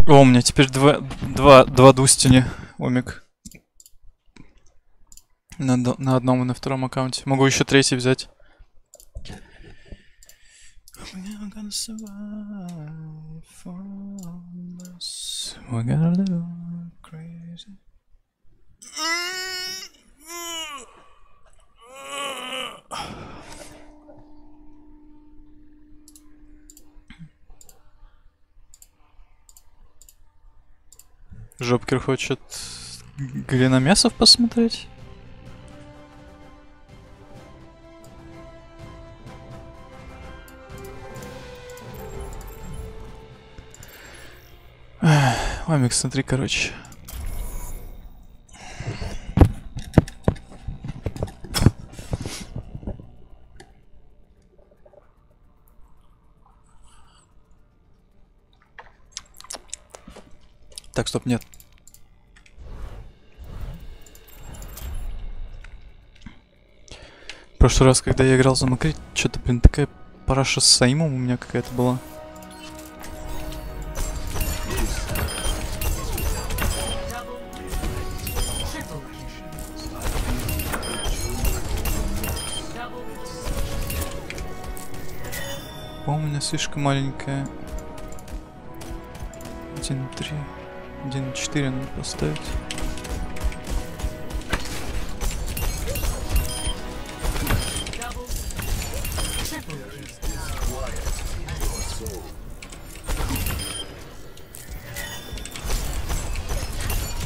О, у меня теперь два дустини, Омик. На одном и на втором аккаунте. Могу еще третий взять. Жопкер хочет глиномесов посмотреть. Омик, смотри, короче. Так, стоп, нет. В прошлый раз, когда я играл за Макри, что-то, блин, такая параша с Саимом у меня какая-то была. По-моему, у меня слишком маленькая. 1.3, 1.4 надо поставить.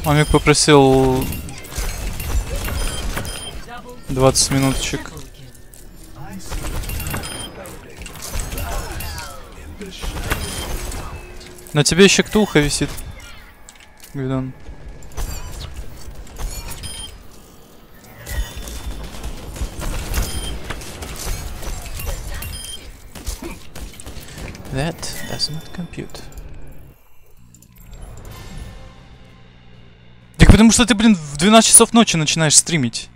Омик попросил 20 минуточек. На тебе еще ктулха висит, Гвидон. That does not compute. Так потому что ты, блин, в 12 часов ночи начинаешь стримить.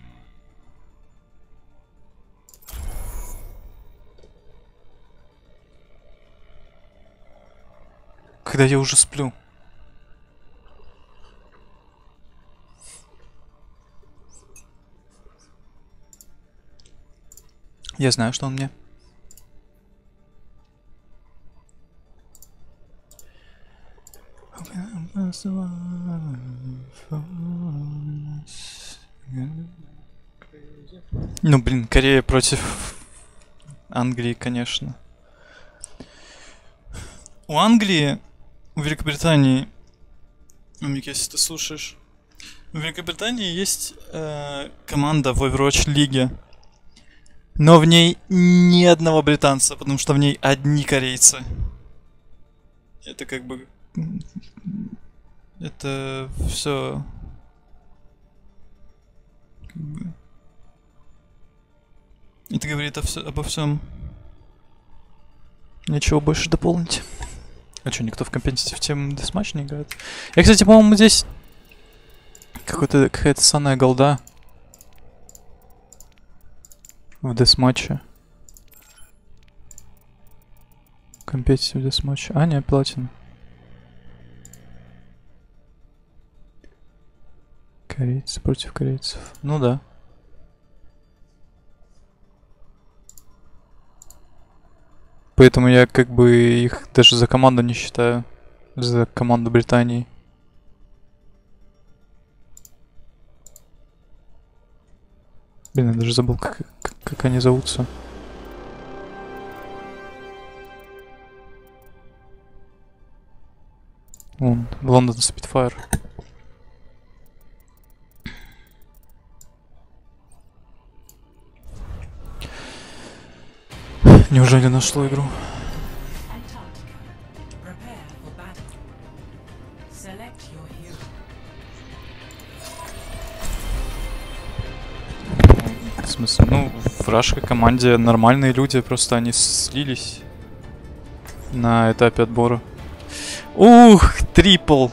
Когда я уже сплю. Я знаю, что он мне. Ну, блин, Корея против Англии, конечно. У Англии, у Великобритании, Мик, если ты слушаешь, в Великобритании есть команда в Overwatch лиге, но в ней ни одного британца, потому что в ней одни корейцы. Это как бы... Это все... Это говорит обо всем. Ничего больше дополнить. А что, никто в компетитив тему Deathmatch не играет? Я, кстати, по-моему, здесь какая-то саная голда в Deathmatch. Компетитив Deathmatch. А, не, платина. Корейцы против корейцев. Ну да. Поэтому я как бы их даже за команду не считаю. За команду Британии. Блин, я даже забыл, как они зовутся. Вон, Лондон Спитфайр. Неужели нашло игру? В смысле, ну, в рашской команде нормальные люди, просто они слились на этапе отбора. Ух, трипл!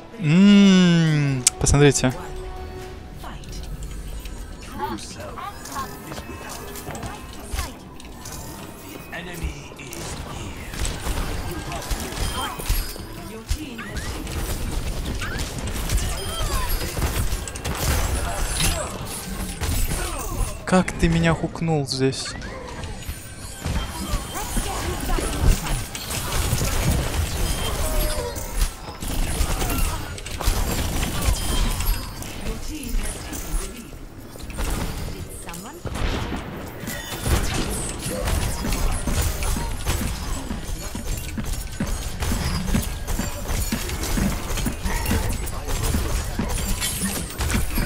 Посмотрите. Как ты меня хукнул здесь?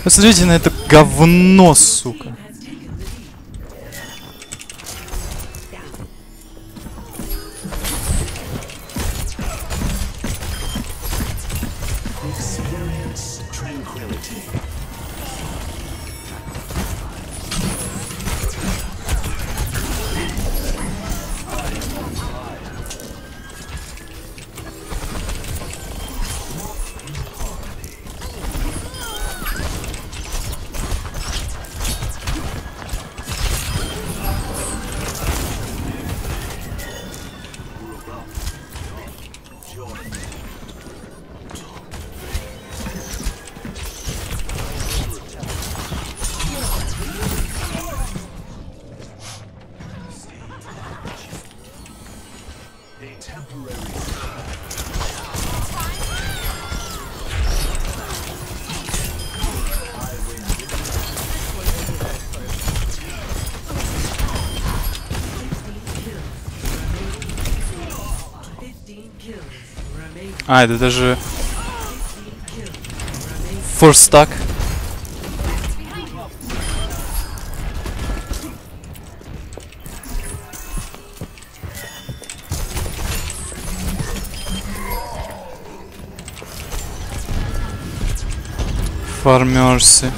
Посмотрите на это говно, сука. А, это даже форстак. Фармерсы.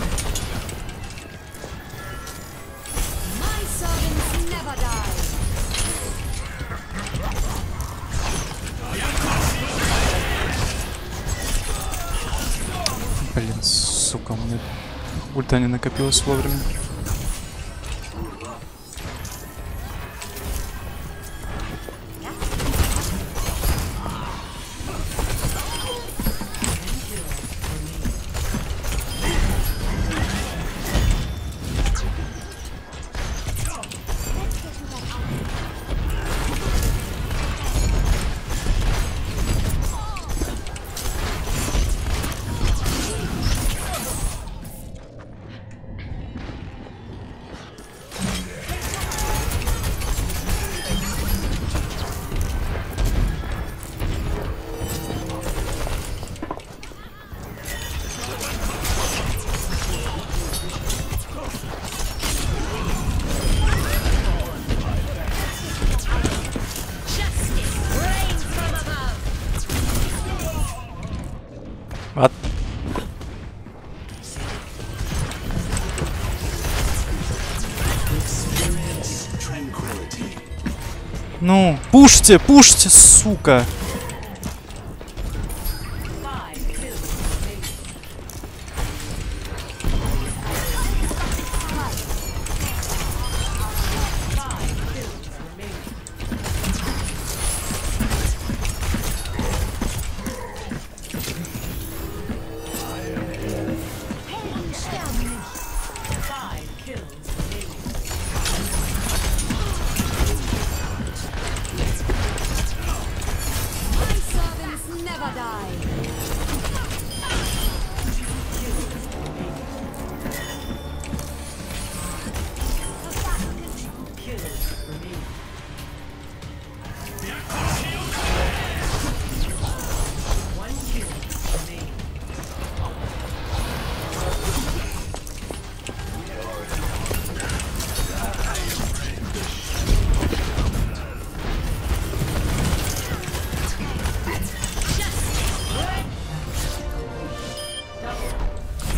Блин, сука, у меня ульта не накопилась вовремя. Вот. Ну, пушьте, пушьте, сука.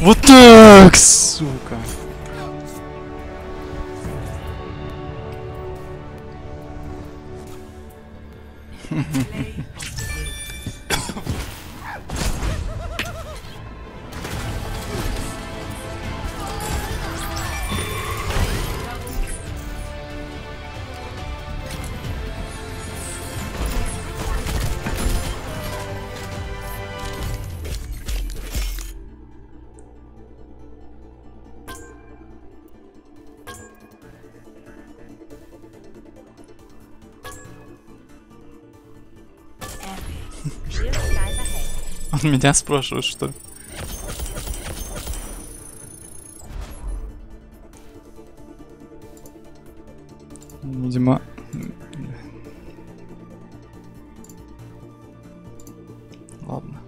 Вот так, сука. Он меня спрашивает, что ли? Видимо... Ладно.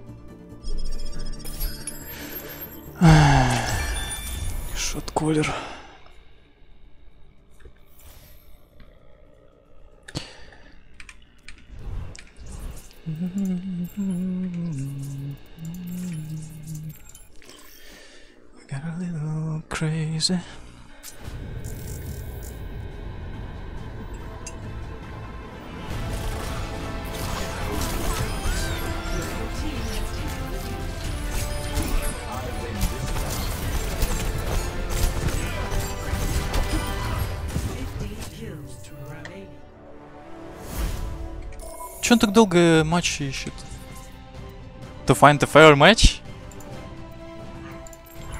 Шот-коллер. Got a little crazy. Че он так долго матчи ищет? To find a fair match?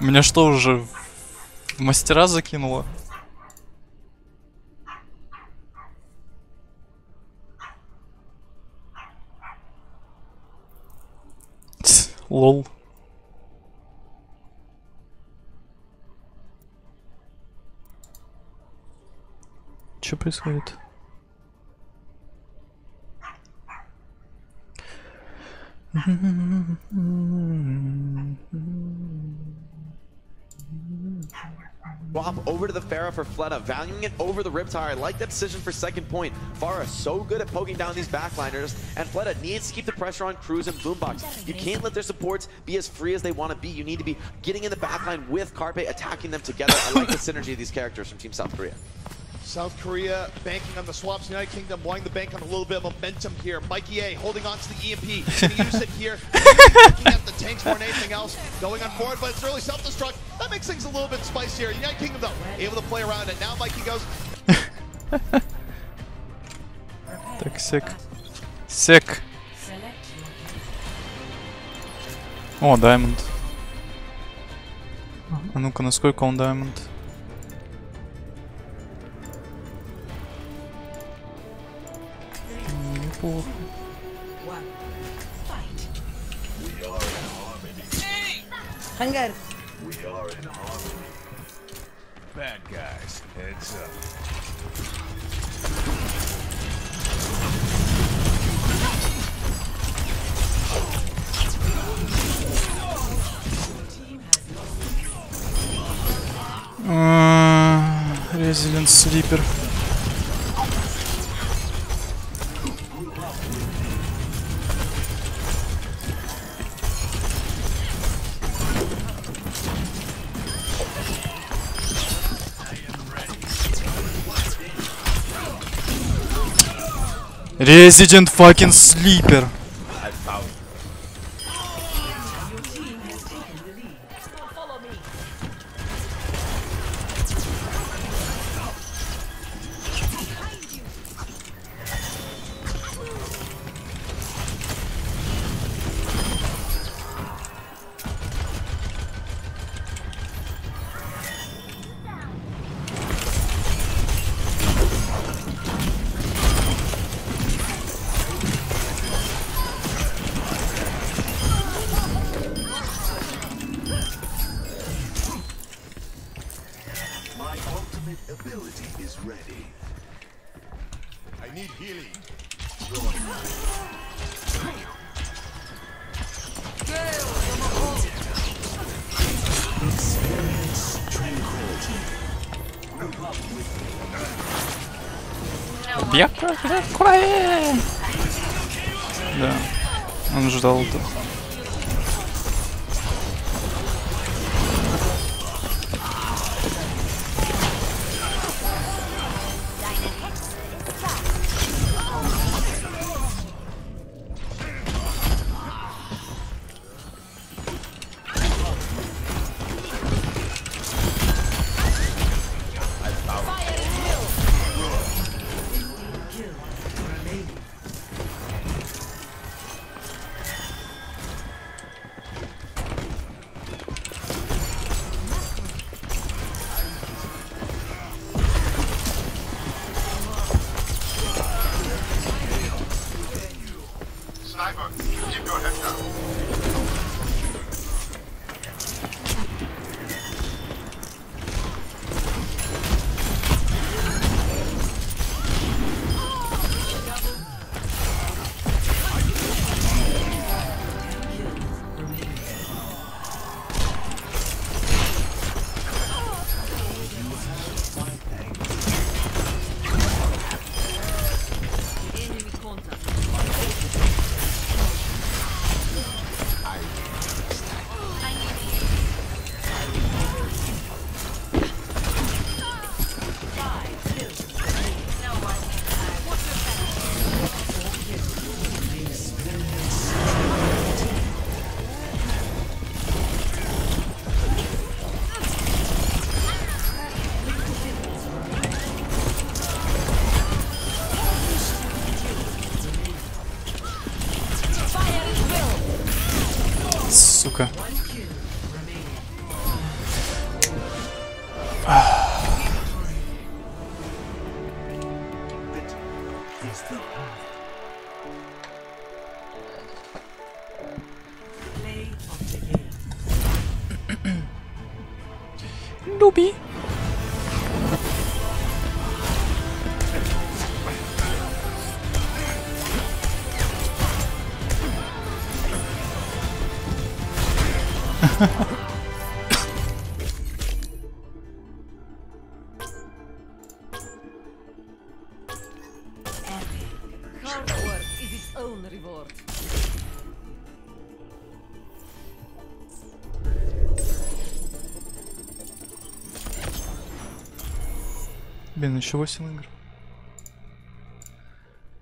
Меня что, уже в мастера закинуло? Лол. Что происходит? Swap over to the Pharah for Fleta, valuing it over the Riptire. I like that decision for second point. Pharah so good at poking down these backliners, and Fleta needs to keep the pressure on Cruz and Boombox. You can't let their supports be as free as they want to be. You need to be getting in the backline with Carpe, attacking them together. I like the synergy of these characters from Team South Korea. South Korea banking on the swaps. United Kingdom wanting to bank on a little bit of momentum here. Mikey A holding on to the EMP. Going to use it here. Looking at the tanks more than anything else. Going on forward, but it's early self-destruct. That makes things a little bit spicier. United Kingdom, though, able to play around it. Now Mikey goes. Так, сек. Сек. О, Даймонд. А ну-ка, насколько он Даймонд? Неплохо. Hangar. Bad guys, heads up. Resident Sleeper. Resident fucking Sleeper. Ability is ready. I need healing. Experience tranquility. Да, он ждал это. Sniper, keep your head down. is the path. Play of the game. Nubi. Hard work is its own reward. Блин, еще 8 игр.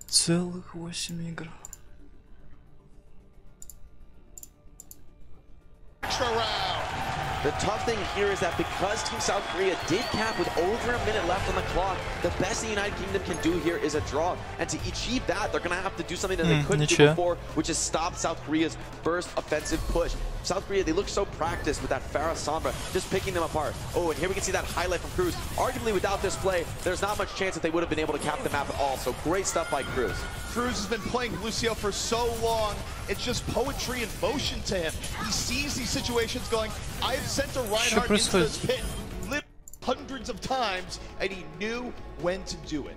Целых 8 игр. Extra round. The tough thing here is that because Team South Korea did cap with over a minute left on the clock, the best the United Kingdom can do here is a draw. And to achieve that, they're going to have to do something that they couldn't do before, which is stop South Korea's first offensive push. South Korea, they look so practiced with that Farah Sombra, just picking them apart. Oh, and here we can see that highlight from Cruz. Arguably, without this play, there's not much chance that they would have been able to cap the map at all. So great stuff by Cruz. Cruz has been playing Lucio for so long. It's just poetry in motion to him. He sees these situations going, I have sent a Reinhardt into this pit hundreds of times, and he knew when to do it.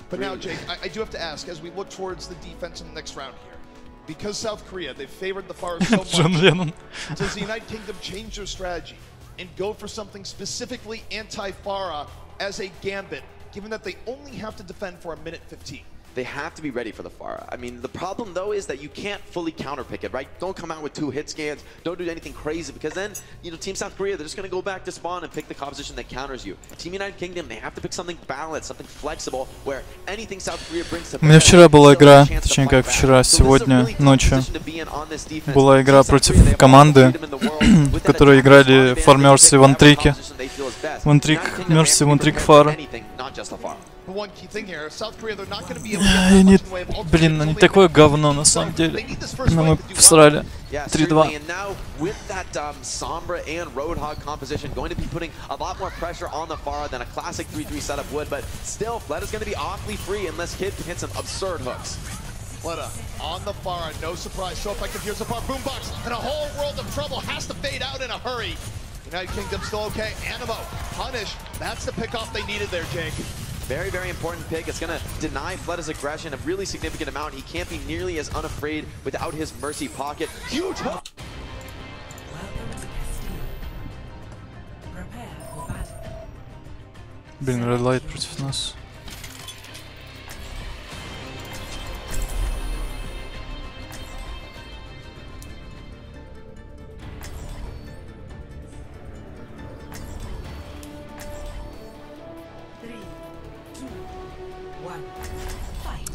But now, Jake, I do have to ask, as we look towards the defense in the next round here, because South Korea, they've favored the Far so much, does the United Kingdom change their strategy and go for something specifically anti-Farah as a gambit, given that they only have to defend for a minute 15? They have to be ready for the Farah. I mean, the problem though is that you can't fully counterpick it, right? Don't come out with 2 hit scans, don't do anything crazy, because then, you know, Team South Korea, they're just gonna go back to spawn and pick the composition that counters you. Team United Kingdom, they have to pick something balanced, something flexible, where anything South Korea brings to У меня вчера была игра, точнее как вчера, сегодня ночью была игра против команды, в которой играли Фар Мерси, Ван Трики. Ван Трик, Мерси, Ван Трик, Фар. Они, блин, они такое говно на самом деле. Но мы всрали. 3-2. With that Sombra and Roadhog composition, going to be putting a lot more pressure on the Farah than a classic 3-3 setup would, but still, Fleda's going to be awfully free unless Kid can hit some absurd hooks. Fleda on the Farah, no surprise, so effective here's the Farah boombox, and a whole world of trouble has to fade out in a hurry. United Kingdom still okay. Animo, punish, that's the pickoff they needed there, Jake. Very, very important pick. It's going to deny Fleda's aggression a really significant amount. He can't be nearly as unafraid without his Mercy pocket. Huge hook! Блин, Red Light против нас.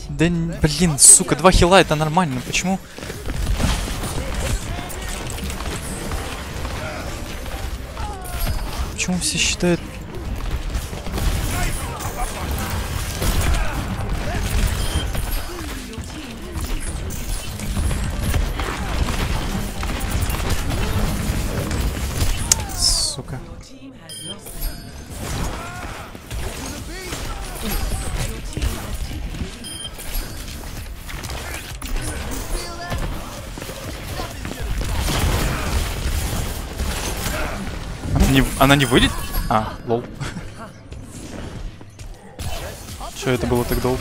Да, блин, сука, 2 хила, это нормально, почему? Почему все считают? Сука. Она не вылет? А, лол. Чё это было так долго?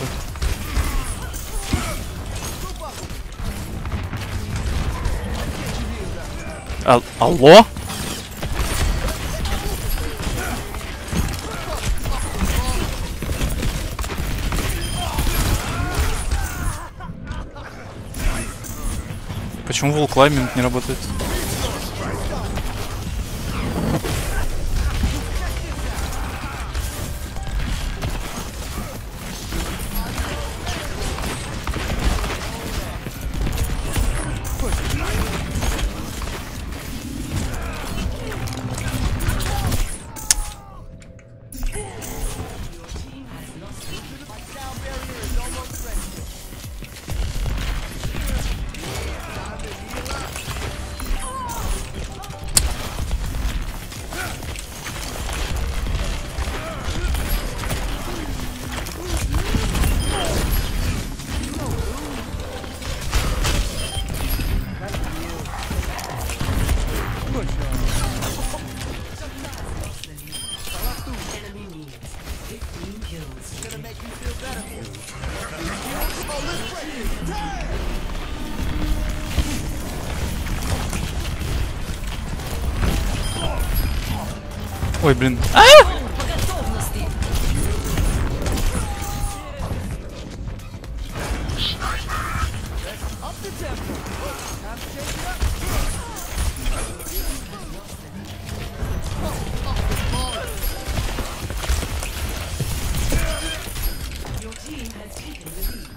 Алло? Почему вол клайминг не работает? Ой, блин. По готовности. Your team has taken the lead.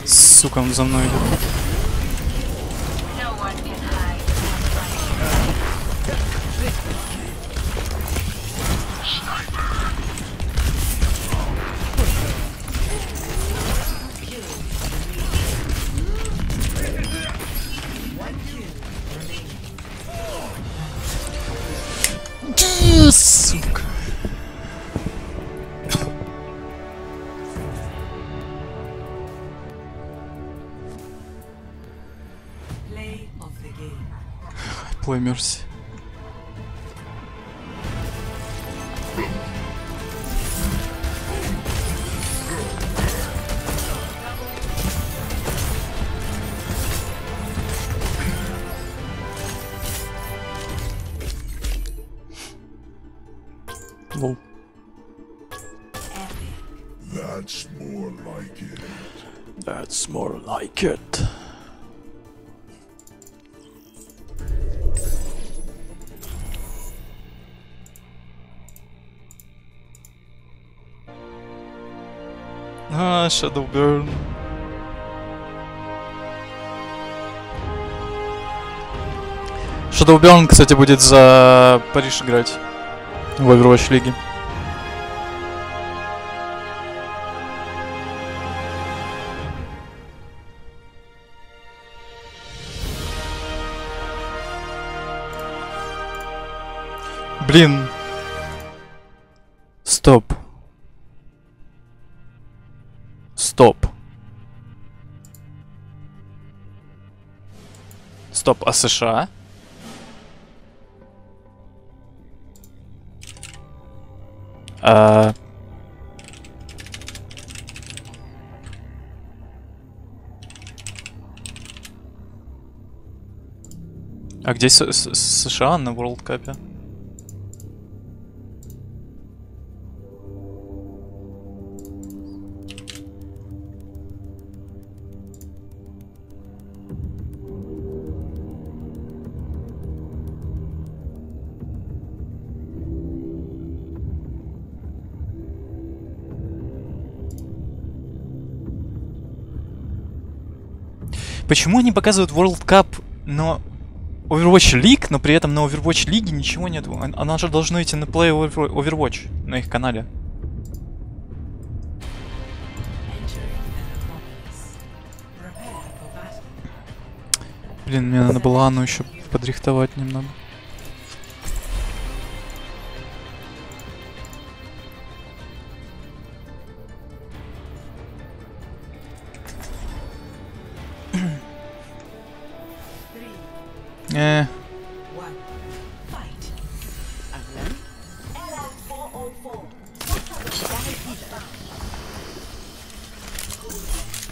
Сука, он за мной идет. Сука. Play of the game. Play Mercy. Лол. That's more like it. That's more like it. А, Shadowburn. Shadowburn, кстати, будет за Париж играть в Overwatch лиге. Блин. Стоп. Стоп. Стоп, а США? А где США на World Cup? Почему они показывают World Cup, но Overwatch League, но при этом на Overwatch League ничего нет? Она же должна идти на Play Overwatch на их канале. Блин, мне надо было Анну еще подрихтовать немного.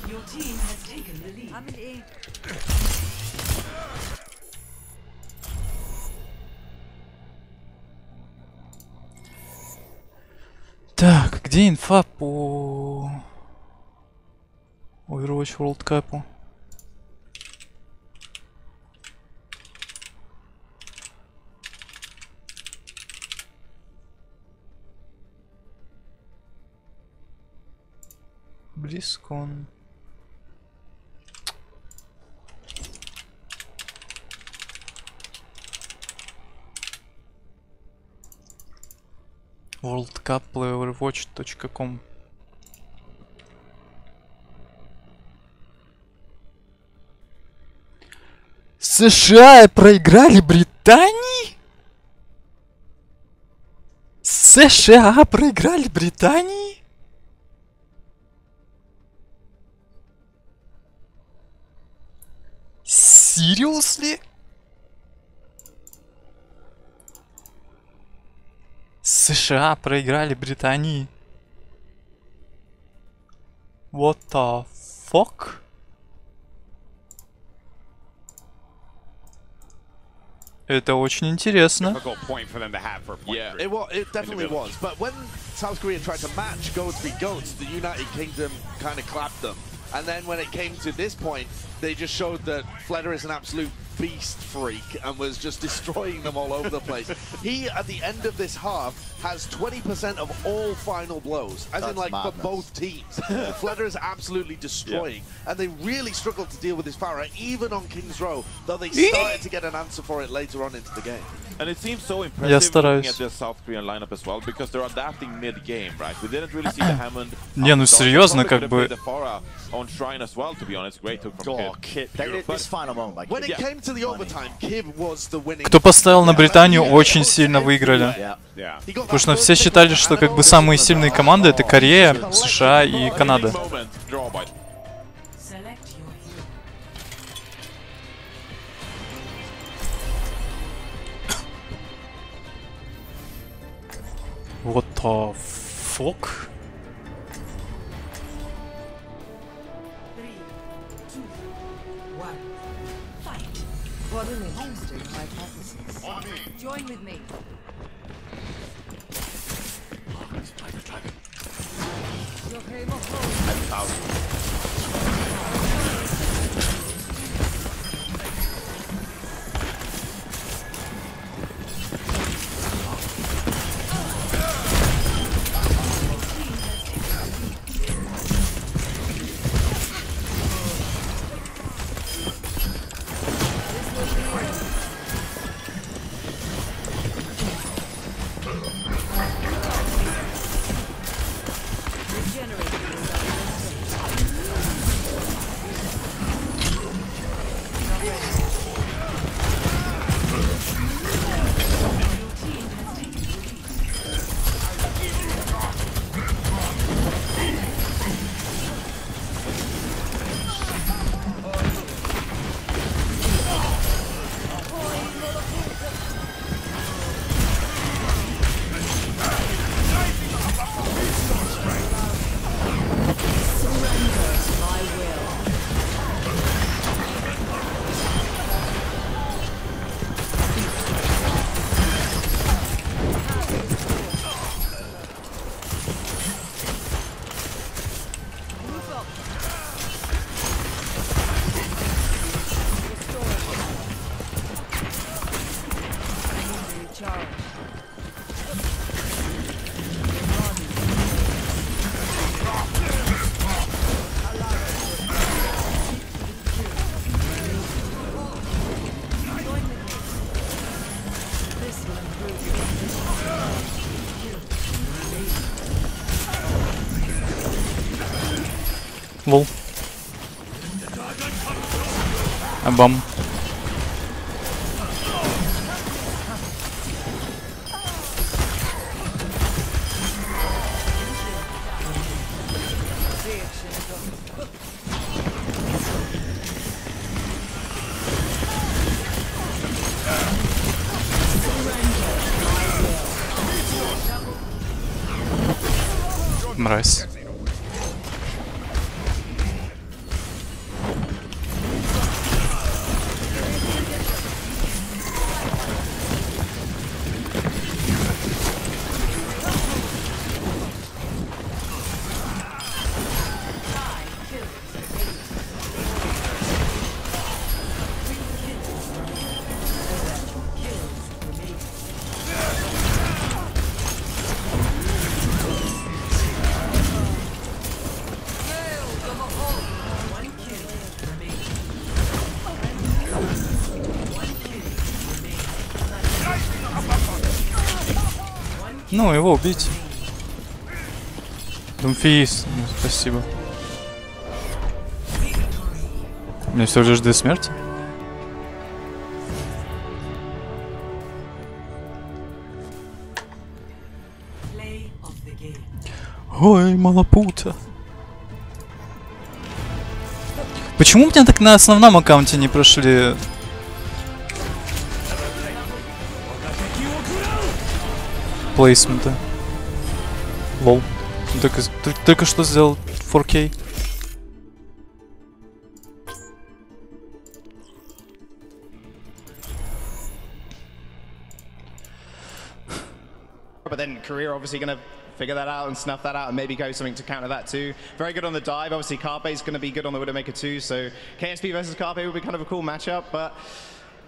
Your team has taken the lead. Так, где инфа по Overwatch World Cup? BlizzCon. worldcup.overwatch.com. США проиграли Британии? США проиграли Британии? Seriously? США проиграли Британии? What the fuck? Это очень интересно. Difficult point for them to have for a point Yeah, three. it definitely was. But when South Korea tried to match Goats v Goats, the United Kingdom kind of clapped them. And then when it came to this point, they just showed that Fleder is an absolute beast freak and was just destroying them all over the place. He, at the end of this half, has 20% of all final blows, as in like for both teams. Fleder is absolutely destroying, and they really struggled to deal with his Pharah, even on King's Row, though they started to get an answer for it later on into the game. And it seems so impressive looking at the South Korean lineup as well, because they're adapting mid-game, right? We didn't really see the Hammond. Не, ну серьезно, как бы. The Pharah on Shrine as well, to be honest. Great hook from Kib. This final moment, like when it came to the overtime, Kib was the winning. Кто поставил на Британию, очень сильно выиграли. Потому что все считали, что как бы самые сильные команды это Корея, США и Канада. What the fuck? 3, 2, 1, fight. What an interesting hypothesis. Join with me. Лол. Бам. Мразь. Ну, его убить. Думфиис, ну, спасибо. У меня всего лишь 2 смерти. the game. Ой, малопута. Почему у меня так на основном аккаунте не прошли плейсменты? Лол. Только что сделал 4K. But then Korea obviously going to figure that out and snuff that out and maybe go something to counter that too. Very good on the dive. Obviously Carpe is going to be good on the Widowmaker too. So KSP versus Carpe will be kind of a cool matchup. But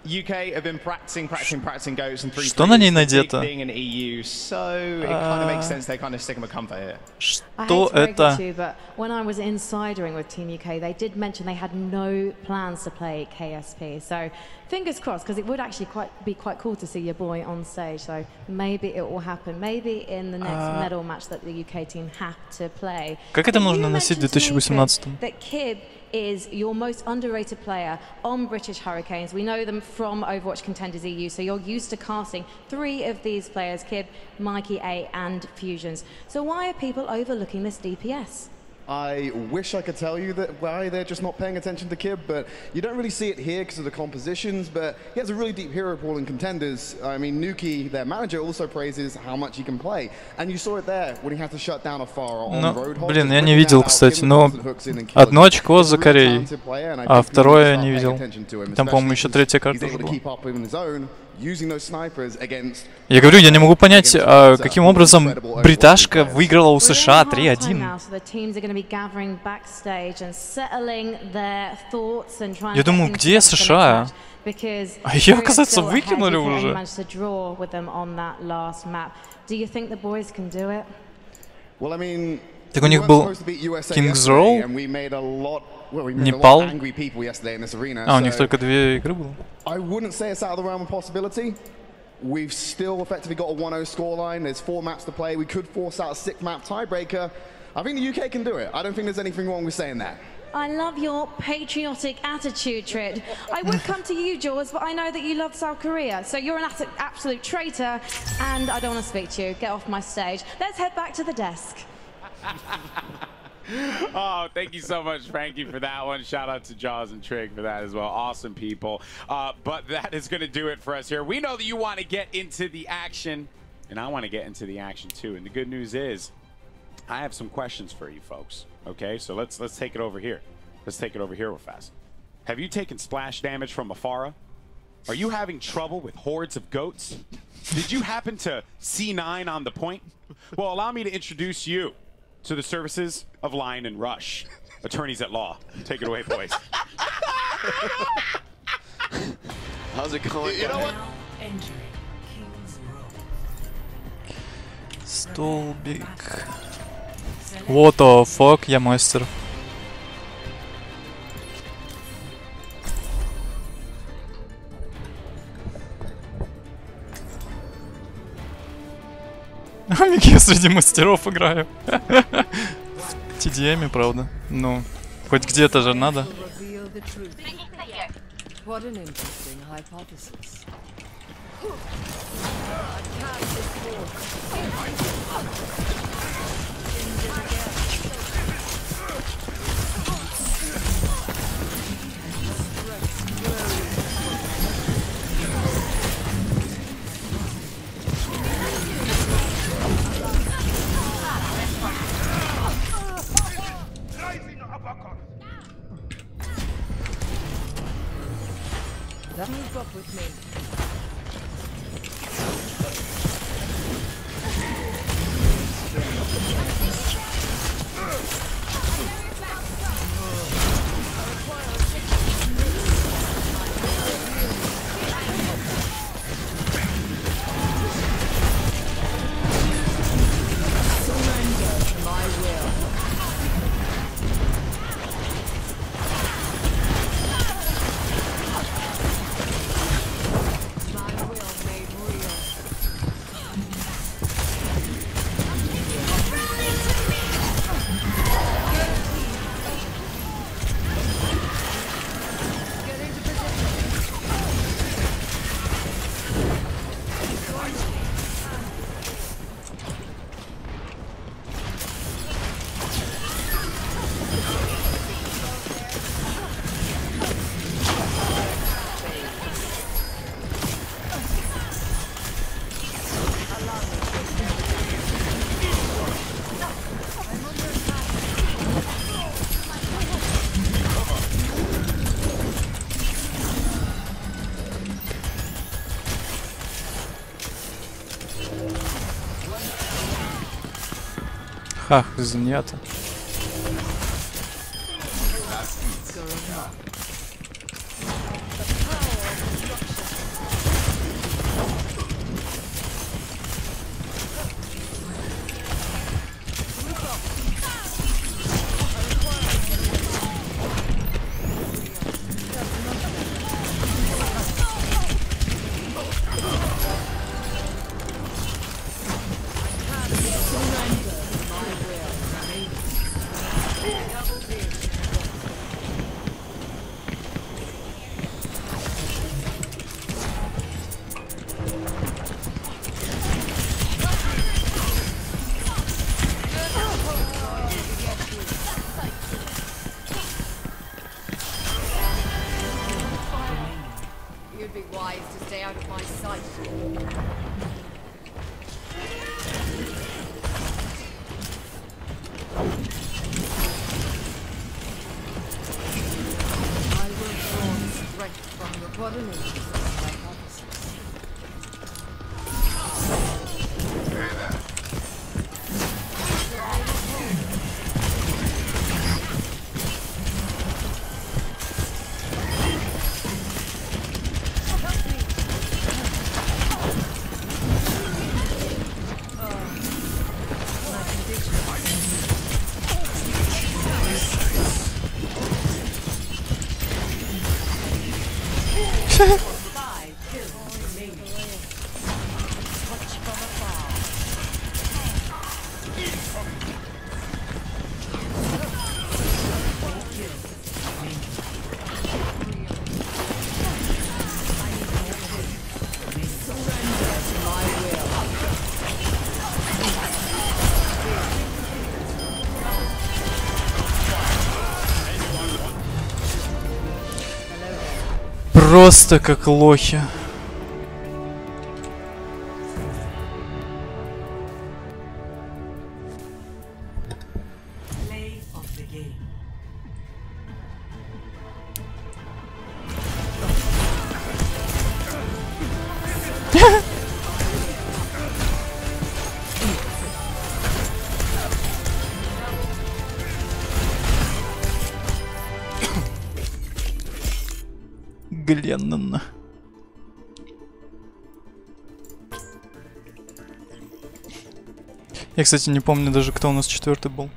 UK have been practicing goats and 3 Что на ней надето? being an EU, so it kind of makes sense they're kind of sticking with comfort here. Что это? But when I was insidering with Team UK, they did mention they had no plans to play KSP. So fingers crossed, because it would actually be quite cool to see your boy on stage. So maybe it will happen. Maybe in the next medal match that the UK team have to play. Как это нужно носить в 2018? That Kib is your most underrated player on British Hurricanes. We know them from Overwatch Contenders EU, so you're used to casting 3 of these players, Kib, Mikey A and Fusions. So why are people overlooking this DPS? I wish I could tell you that why they're just not paying attention to Kib, but you don't really see it here because of the compositions, but he has a really deep hero pool in Contenders. I mean, Nuki, their manager, also praises how much he can play, and you saw it there when he had to shut down Afara on Roadhog. Блин, я не видел, кстати, но одно очко за Кореей, а второе я не видел. Там, по-моему, еще 3-я карта уже была. Я говорю, я не могу понять, каким образом бриташка выиграла у США 3-1. Я думаю, где США? А ее, оказывается, выкинули уже. Так у них был King's Row, Непал. А, у них только 2 игры было. We've still effectively got a 1-0 scoreline. There's 4 maps to play. We could force out a 6-map tiebreaker. I think the UK can do it. I don't think there's anything wrong with saying that. I love your patriotic attitude, Trid. I would come to you, Jaws, but I know that you love South Korea. So you're an absolute traitor, and I don't want to speak to you. Get off my stage. Let's head back to the desk. Oh, thank you so much, Frankie, for that one. Shout out to Jaws and Trig for that as well. Awesome people. But that is going to do it for us here. We know that you want to get into the action, and I want to get into the action too. And the good news is, I have some questions for you folks. Okay, so let's take it over here. Let's take it over here real fast. Have you taken splash damage from Afara? Are you having trouble with hordes of goats? Did you happen to C9 on the point? Well, allow me to introduce you to the services of Lion and Rush, attorneys at law. Take it away, boys. How's it going? You know what? Столбик. What the fuck, я мастер. Я среди мастеров играю. В TDM, правда. Ну, хоть где-то же надо. What an interesting hypothesis. Move up with me. Ха, занято. You'd be wise to stay out of my sight. I will draw strength from the coordinates of hypothesis. Five kills remaining. Touch from afar. Просто как лохи. Play of the game. Гленнон. Я, кстати, не помню даже, кто у нас четвертый был.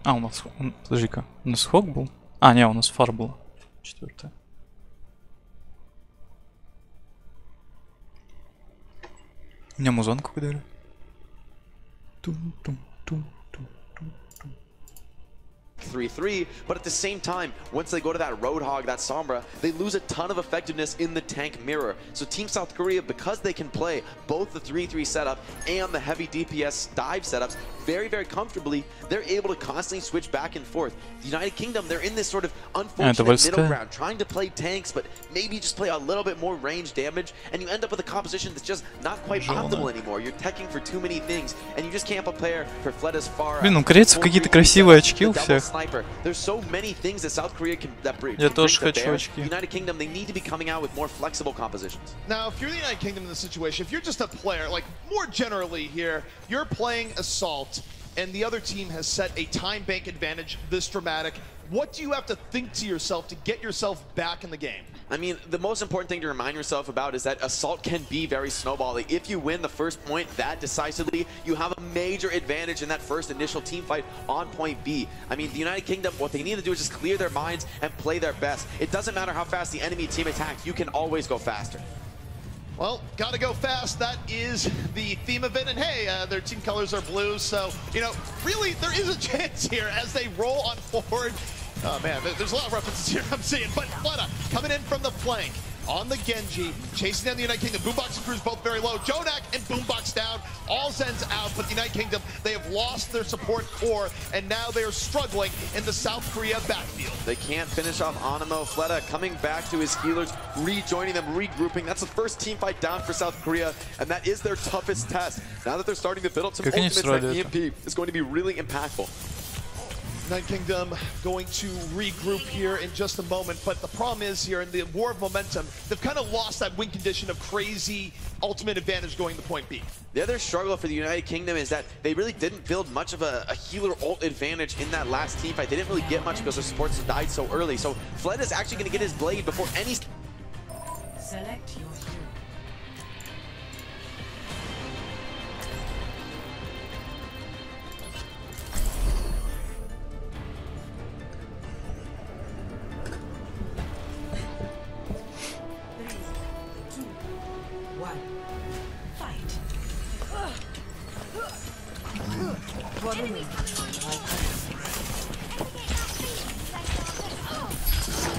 А, у нас... Подожди-ка. У нас Хок был? А, не, у нас Фар был. Четвертая. Мне музонку подарили. Тум-тум-тум. 3-3, but at the same time, once they go to that Roadhog, that Sombra, they lose a ton of effectiveness in the tank mirror. So Team South Korea, because they can play both the 3-3 setup and the heavy DPS dive setups very, very comfortably, they're able to constantly switch back and forth. The United Kingdom, they're in this sort of unfortunate middle ground, trying to play tanks, but maybe just play a little bit more range damage, and you end up with a composition that's just not quite optimal anymore. You're teching for too many things, and you just can't prepare for Fleda's far. Блин, у корейцев какие-то красивые очки у всех. There's so many things that South Korea can bring. Я тоже хочу очки. United Kingdom, they need to be coming out with more flexible compositions. Now, if you're the United Kingdom in this situation, if you're just a player, like more generally here, you're playing Assault, and the other team has set a time bank advantage this dramatic. What do you have to think to yourself to get yourself back in the game? I mean, the most important thing to remind yourself about is that Assault can be very snowbally. If you win the first point that decisively, you have a major advantage in that first initial team fight on point B. I mean, the United Kingdom, what they need to do is just clear their minds and play their best. It doesn't matter how fast the enemy team attacks, you can always go faster. Well, gotta go fast. That is the theme of it. And hey, their team colors are blue, so, you know, really, there is a chance here as they roll on forward. Oh man, there's a lot of references here I'm seeing, but Fleta coming in from the flank on the Genji, chasing down the United Kingdom. Boombox and Cruz both very low. Jonak and Boombox down, all Zen's out, but the United Kingdom, they have lost their support core, and now they are struggling in the South Korea backfield. They can't finish off Animo. Fleta coming back to his healers, rejoining them, regrouping. That's the first team fight down for South Korea, and that is their toughest test. Now that they're starting to build up some ultimates, that EMP is going to be really impactful. Night Kingdom going to regroup here in just a moment, but the problem is here in the war of momentum, they've kind of lost that win condition of crazy ultimate advantage going to point B. The other struggle for the United Kingdom is that they really didn't build much of a healer ult advantage in that last team fight. They didn't really get much because their supports died so early. So Fled is actually going to get his blade before any... Select your hero.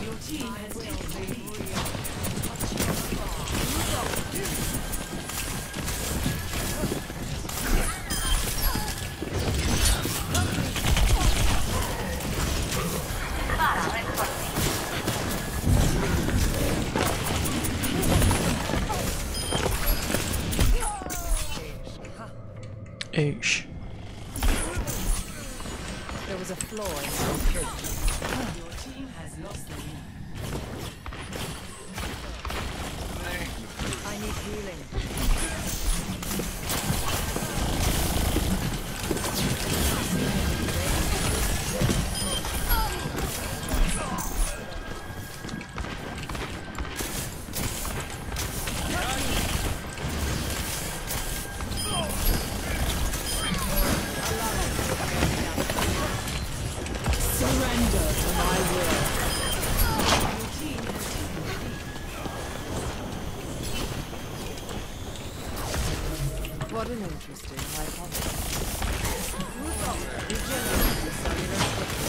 Your team has taken the lead. Eish. There was a flaw in your bridge. Your team has lost the lead. I need healing. Surrender to my will. Your team has taken the lead. What an interesting hypothesis. Regenerate the cellular structure.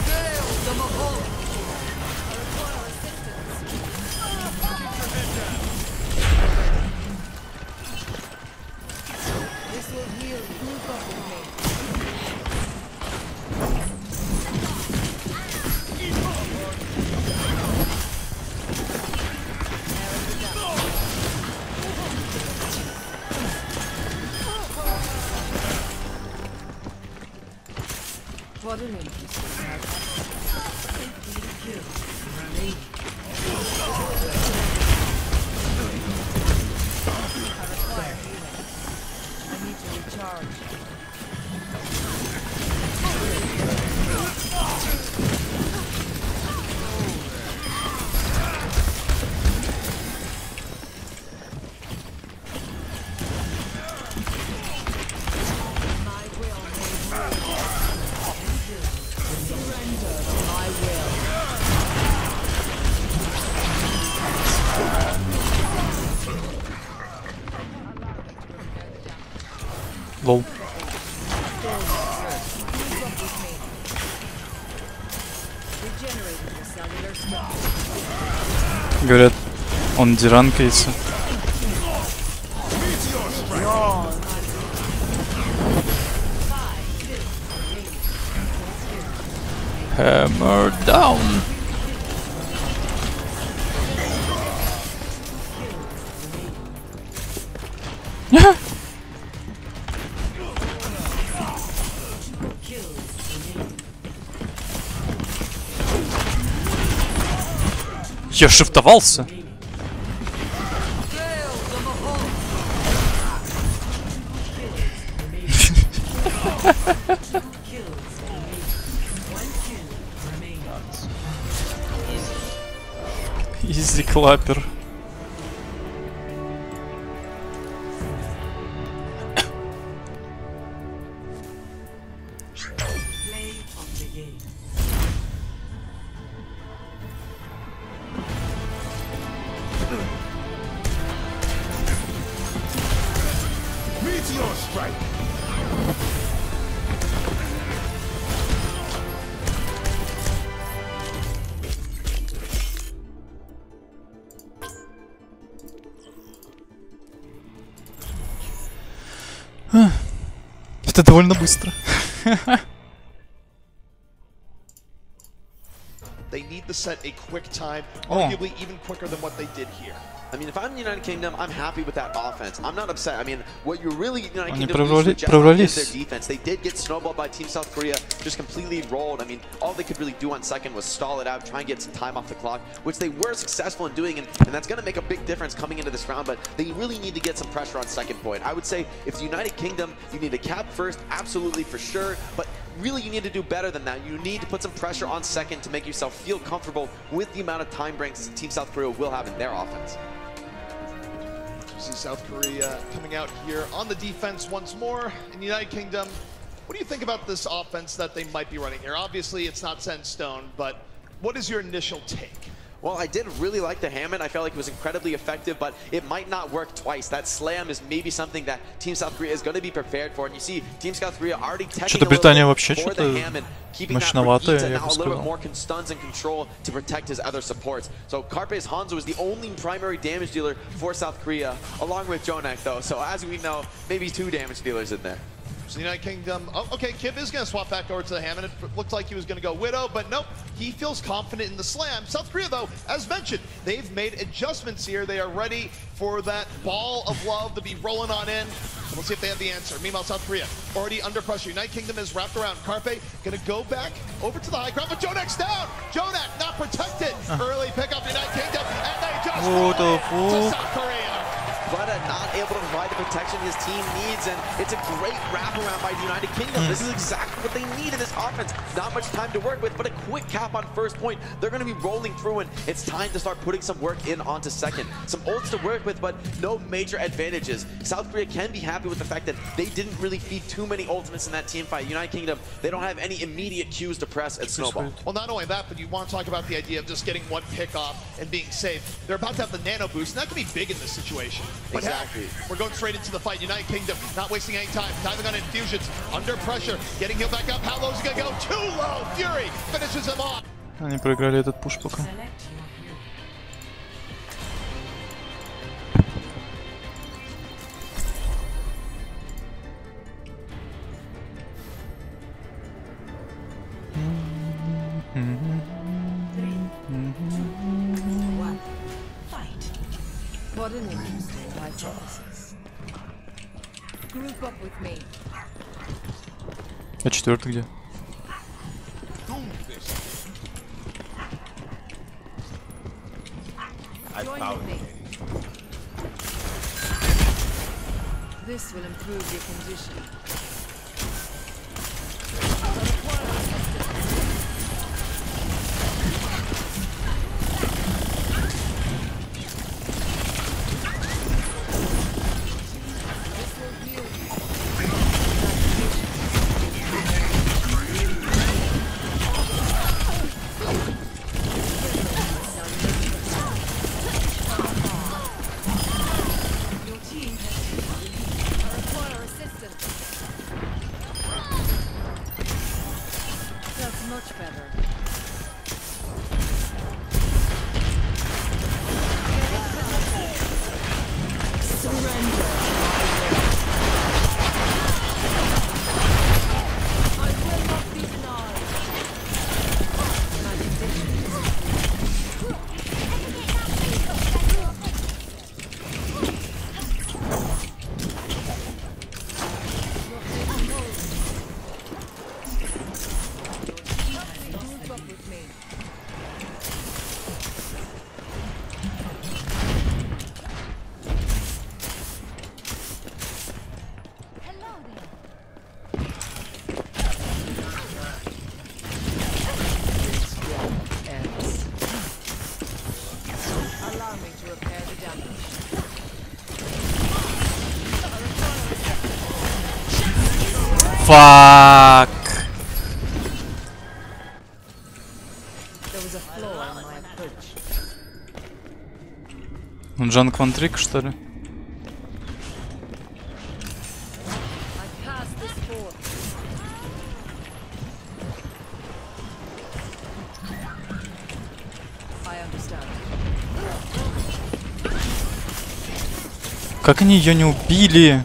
Hail the Mahal! I require assistance. This will heal. Move up with me. What an interesting kill. I require healing. I need to recharge. My will may surrender to my will. Lol. Regenerating the cellular structure. Говорят, он диранкается. Hammer down. Я шифтовался. Изи клапер. Meteor strike! Это довольно быстро. They need to set a quick time, arguably even quicker than what they did here. I mean, if I'm United Kingdom, I'm happy with that offense. I'm not upset. I mean, what you're really United Они Kingdom needs to adjust is their defense. They did get snowballed by Team South Korea, just completely rolled. I mean, all they could really do on second was stall it out, try and get some time off the clock, which they were successful in doing, and that's going to make a big difference coming into this round, but they really need to get some pressure on second point. I would say if the United Kingdom, you need to cap first, absolutely for sure, but really you need to do better than that. You need to put some pressure on second to make yourself feel comfortable with the amount of time breaks Team South Korea will have in their offense. See South Korea coming out here on the defense once more. In the United Kingdom, what do you think about this offense that they might be running here? Obviously, it's not set in stone, but what is your initial take? Well, I did really like the Hammond. I felt like it was incredibly effective, but it might not work twice. That slam is maybe something that Team South Korea is going to be prepared for. And you see Team South Korea already teching a little bit for the Hammond, keeping that for Gita now a little bit more stuns and control to protect his other supports. So Carpe's Hanzo is the only primary damage dealer for South Korea, along with Jonak though. So as we know, maybe 2 damage dealers in there. So the United Kingdom, oh, okay, Kib is going to swap back over to the Hammond. It looked like he was going to go Widow, but nope, he feels confident in the slam. South Korea, though, as mentioned, they've made adjustments here. They are ready for that ball of love to be rolling on in. We'll see if they have the answer. Meanwhile, South Korea already under pressure. United Kingdom is wrapped around. Carpe going to go back over to the high ground, but Jonak's down. Jonak not protected. Early pickup United Kingdom, and they just roll to South Korea. Fleta not able to provide the protection his team needs, and it's a great wraparound by the United Kingdom. This is exactly what they need in this offense. Not much time to work with, but a quick cap on first point. They're going to be rolling through, and it's time to start putting some work in onto second. Some ults to work with, but no major advantages. South Korea can be happy with the fact that they didn't really feed too many ultimates in that team fight. United Kingdom, they don't have any immediate cues to press at Snowball. Well, not only that, but you want to talk about the idea of just getting one pick off and being safe. They're about to have the nano boost, and that could be big in this situation. But exactly. We're going straight into the fight. United Kingdom not wasting any time. Diving on infusions. Under pressure. Getting healed back up. How low is he going to go? Too low. Fury finishes him off. Они проиграли этот пуш пока. What an interesting hypothesis. Group up with me. А 4-й где? Join me. This will improve your condition. Fuck. There was a flaw in my approach. Джанг Ван Трик, что ли? I cast this forth. I understand. Как они ее не убили?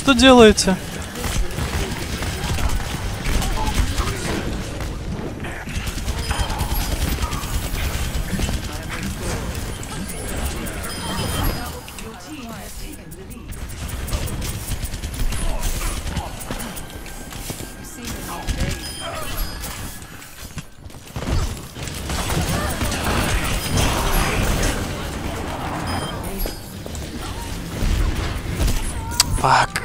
что делаете? Fuck.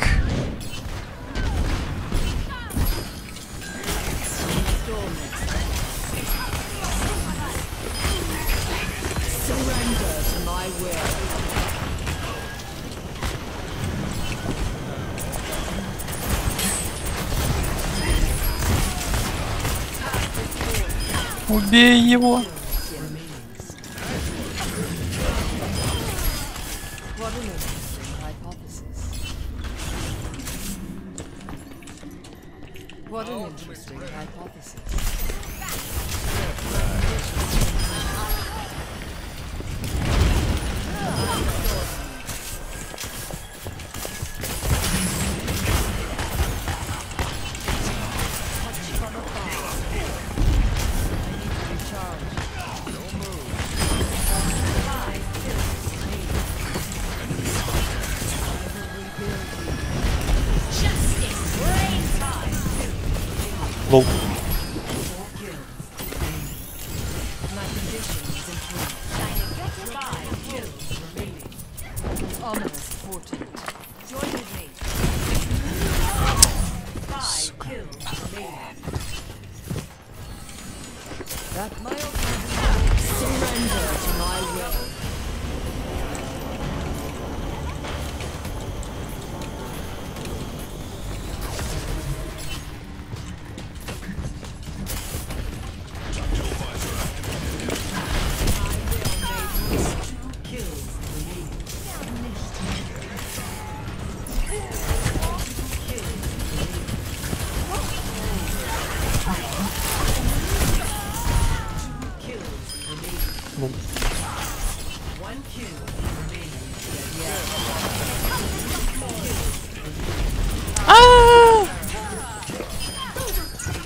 Surrender to my will. Убей его. What an interesting hypothesis. What an interesting hypothesis. Лол.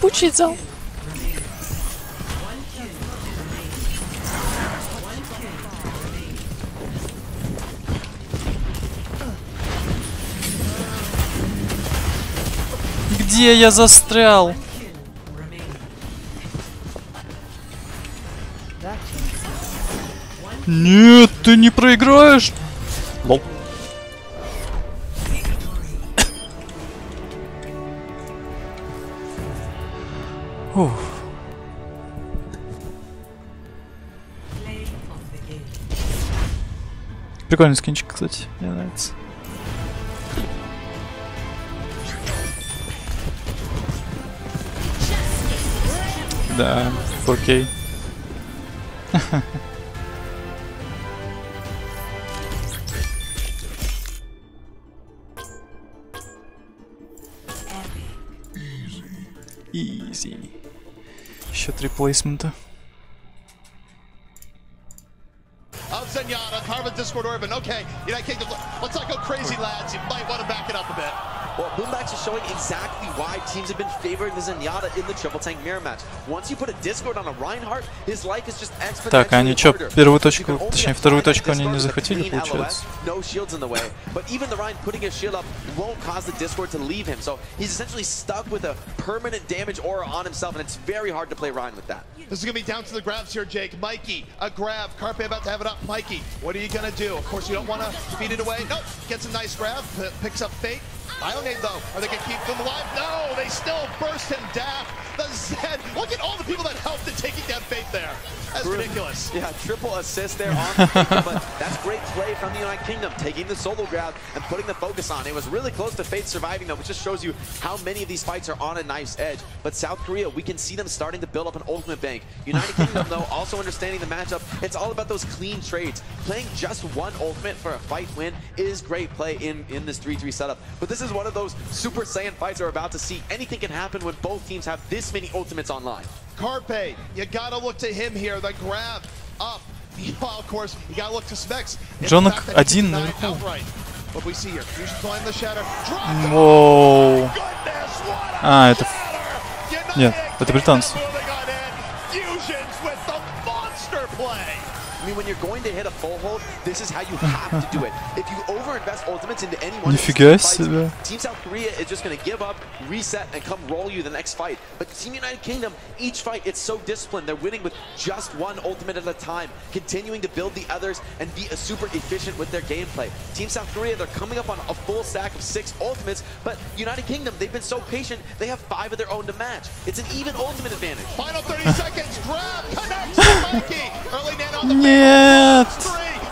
Пучиться. Где я застрял? Нет, ты не проиграешь. Лол. Ух. Прикольный скинчик, кстати, мне нравится. Да, 4K. Easy. Еще 3 плейсмента. Zenyatta, carve a Discord Orbit. Okay, United Kingdom, let's not go crazy, lads. You might want to back it up a bit. Well, Boombax is showing exactly why teams have been favoring the Zenyatta in the triple tank mirror match. Once you put a Discord on a Reinhardt, his life is just exponentially Так, они что, harder. первую точку, точнее вторую точку они не захватили, получается? No shields in the way, but even the Rein putting his shield up won't cause the Discord to leave him. So he's essentially stuck with a permanent damage aura on himself, and it's very hard to play Rein with that. This is going to be down to the grabs here, Jake. Mikey, a grab. Carpe about to have it up. Mikey, what are you going to do? Of course, you don't want to feed it away. Nope, gets a nice grab, picks up Fate. Bionade, though, are they going to keep them alive? No, they still burst him down. The Zed, look at all the people that helped in taking down Fate there. That's ridiculous. Yeah, triple assist there on the Kingdom, but that's great play from the United Kingdom, taking the solo grab and putting the focus on. It was really close to Fate surviving, though, which just shows you how many of these fights are on a knife's edge. But South Korea, we can see them starting to build up an ultimate bank. United Kingdom, though, also understanding the matchup. It's all about those clean trades. Playing just one ultimate for a fight win is great play in this 3-3 setup. But this is one of those Super Saiyan fights we're about to see. Anything can happen when both teams have this many ultimates online. Carpe, you gotta look to him here. The grab up. Of course, you gotta look to Specs. Джонок один наверху. What we see here, Fusion flying the shatter. Воу. А, это... Нет, это британцы. I mean, when you're going to hit a full hold, this is how you have to do it. If you overinvest ultimates into any one of these fights, Team South Korea is just going to give up, reset, and come roll you the next fight. But Team United Kingdom, each fight, it's so disciplined. They're winning with just one ultimate at a time, continuing to build the others and be super efficient with their gameplay. Team South Korea, they're coming up on a full stack of 6 ultimates, but United Kingdom, they've been so patient, they have 5 of their own to match. It's an even ultimate advantage. Final 30 seconds, grab, connects to Mikey. Early net on the Нет.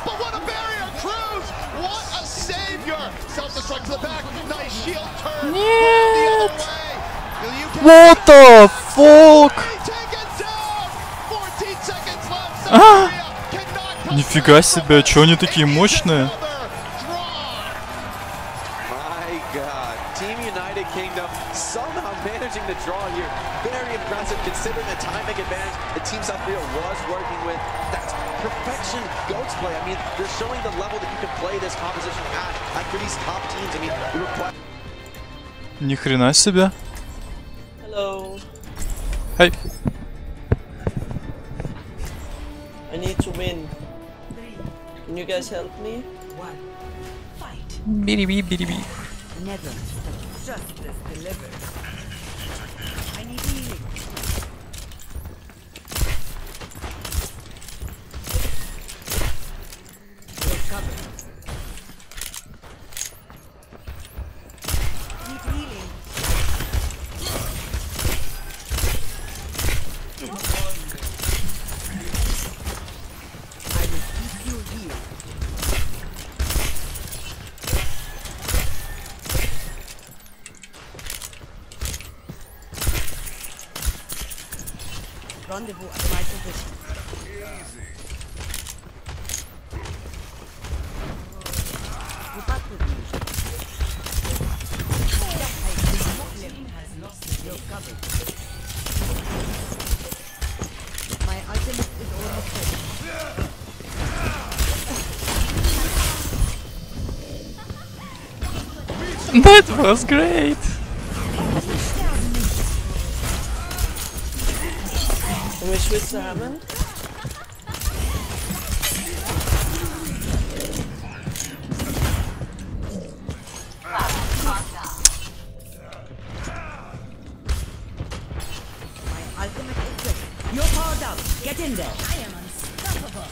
But what a barrier, Cruz! What a savior! Self-destruct to the back, nice shield turn. Нет. The other way. What the fuck? Нифига себе, чё они такие мощные? My God, Team United Kingdom somehow managing to draw here. Very impressive considering the timing advantage that Team South Korea was working with. That's perfection goats play. I mean, they're showing the level that you can play this composition at for these top teams. I mean, we require. Ни хрена себе. Hello. Hey. I need to win. Can you guys help me? Бириби, бириби. Never justice delivered. I need healing. You're covered. Need healing. I will keep you here. Rendezvous at my position. Keep up with me. You're covered. My ultimate is almost ready. That was great. Can we switch to Hammond? My ultimate is ready. You're powered up. Get in there. I am unstoppable.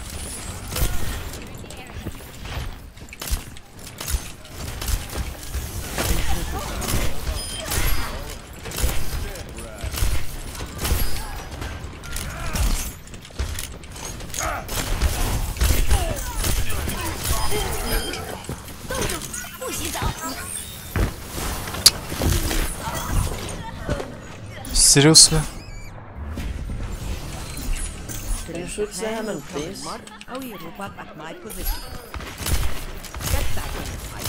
Seriously? Can you switch to Hammond, please? Oh, you move up at my position. Get back in the fight.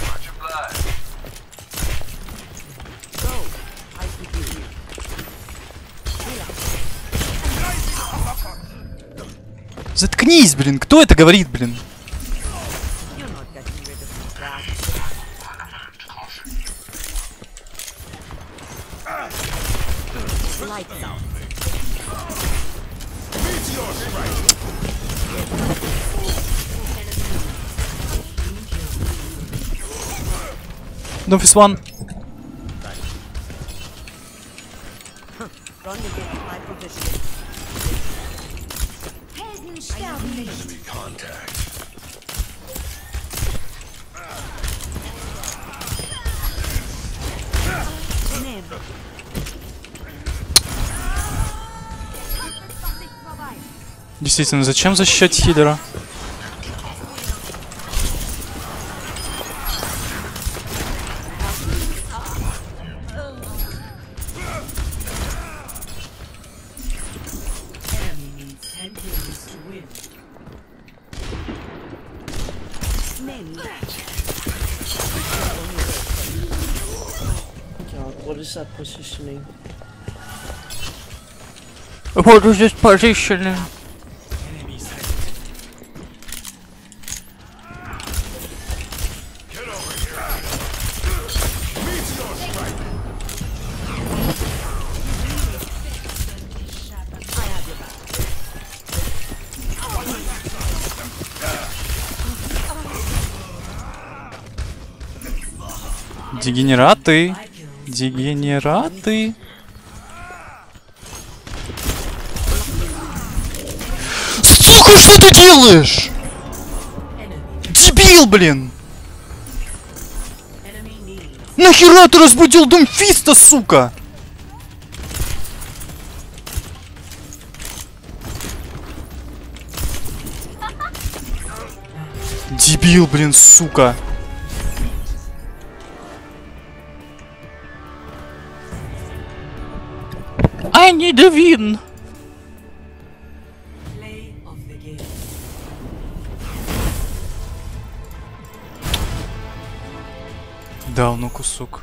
Watch your blood. Go. I keep you here. Заткнись, блин, кто это говорит, блин? You're not getting rid of me, Brad. Lights out. Meteor strike. Novice one. Rendezvous at my position. Enemy contact. Never. Действительно, зачем защищать хилера? God, what is that positioning? What is this positioning? Дегенераты. Дегенераты. Сука, что ты делаешь? Дебил, блин! Нахера ты разбудил Думфиста, сука? Дебил, блин, сука. I need a win. Дал на кусок.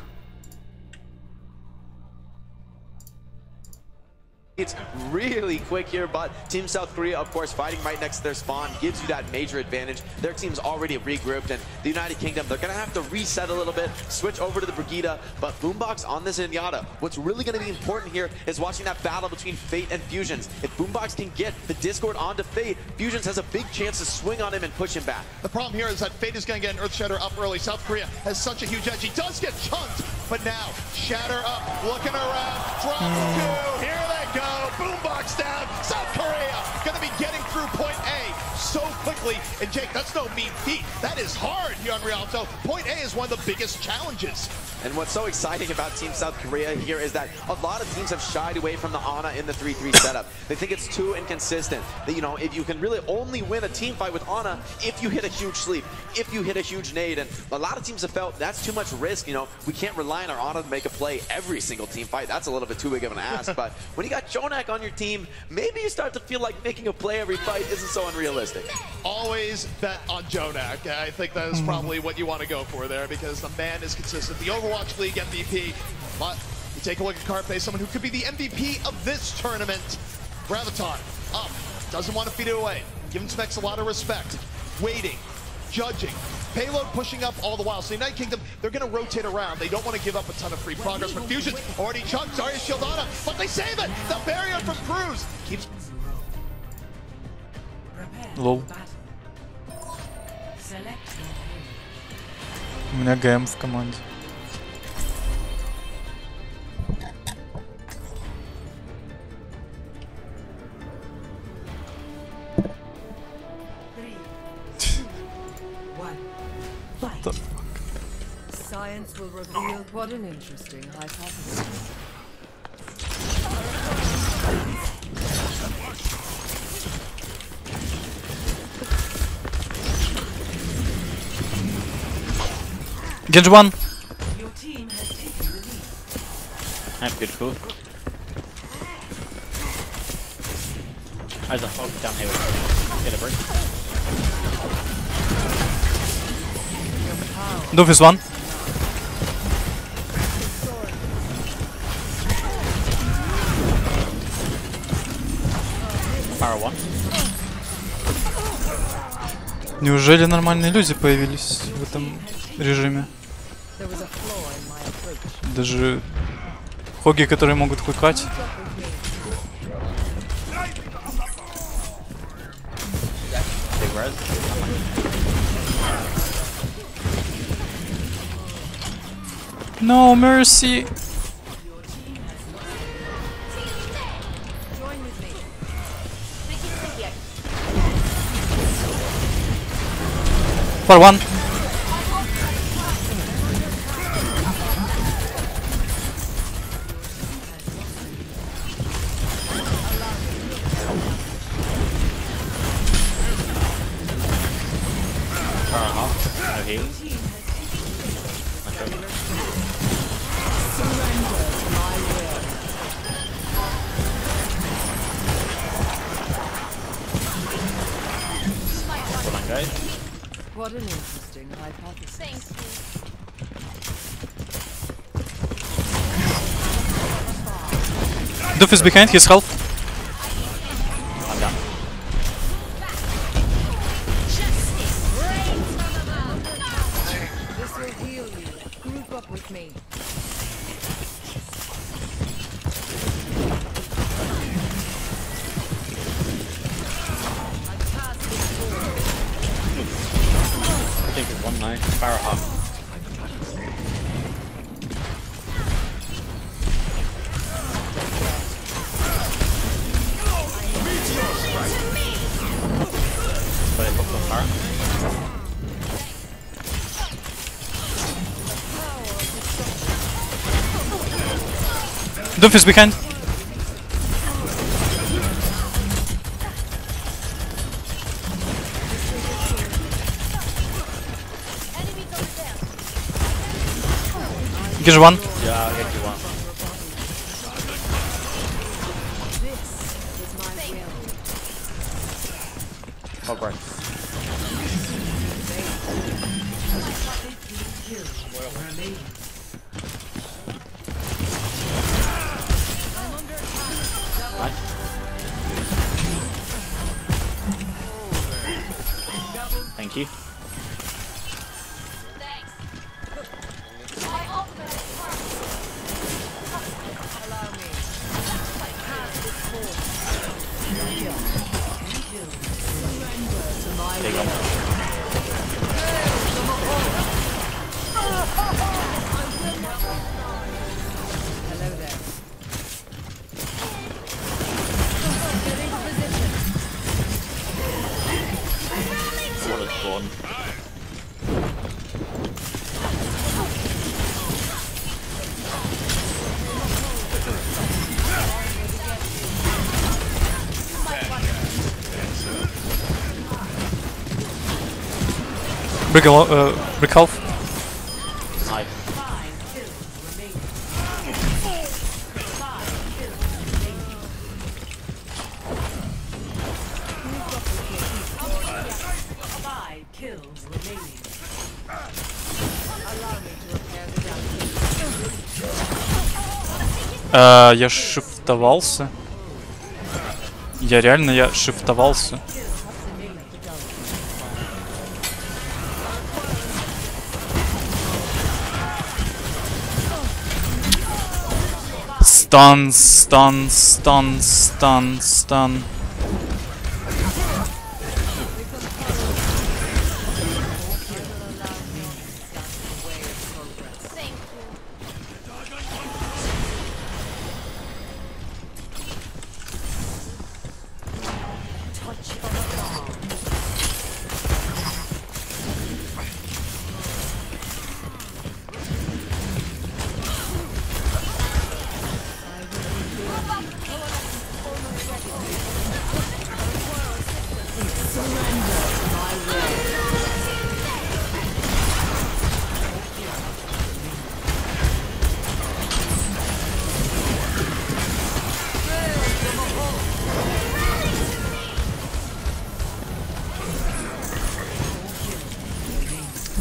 It's really quick here, but Team South Korea, of course, fighting right next to their spawn gives you that major advantage. Their team's already regrouped, and the United Kingdom, they're going to have to reset a little bit, switch over to the Brigida, but Boombox on this Zenyatta. What's really going to be important here is watching that battle between Fate and Fusions. If Boombox can get the Discord onto Fate, Fusions has a big chance to swing on him and push him back. The problem here is that Fate is going to get an Earth Shatter up early. South Korea has such a huge edge. He does get chunked, but now Shatter up, looking around, drop two, here they go. Boombox down. South Korea going to be getting through point A so quickly. And Jake, that's no mean feat. That is hard here on Rialto. Point A is one of the biggest challenges. And what's so exciting about Team South Korea here is that a lot of teams have shied away from the Ana in the 3-3 setup. They think it's too inconsistent. That, you know, if you can really only win a team fight with Ana if you hit a huge sleep, if you hit a huge nade. And a lot of teams have felt that's too much risk. You know, we can't rely on our Ana to make a play every single team fight. That's a little bit too big of an ask. But when you got Jonak on your team, maybe you start to feel like making a play every fight isn't so unrealistic. Always bet on Jonak. I think that is probably what you want to go for there because the man is consistent. The Overwatch League MVP. But you take a look at Carpe, someone who could be the MVP of this tournament. Graviton up, doesn't want to feed it away. Give him Specs a lot of respect. Waiting, judging, payload pushing up all the while. So the United Kingdom, they're going to rotate around. They don't want to give up a ton of free progress. But Fusion already chunked Zarya Shieldana, but they save it. The barrier from Cruz keeps. Лол. У меня ГМ в команде. Science will reveal what an interesting hypothesis. Genji one. Your team has taken the lead. I'm good, cool. There's a hog down here. Get a break. Doof is one. Power one. Неужели нормальные люди появились в этом режиме? Даже хоги, которые могут клыкать. No mercy. For one. What an interesting hypothesis. Thank Doof is behind, he's half. Sparrow Hawk. But I put the Sparrow. Doof is behind. Gives one. Yeah, I'll get you one. Oh, right. Thank you. Big one. Hello there. What is gone? Brick half. Nice. Я шифтовался. Я шифтовался. Стан.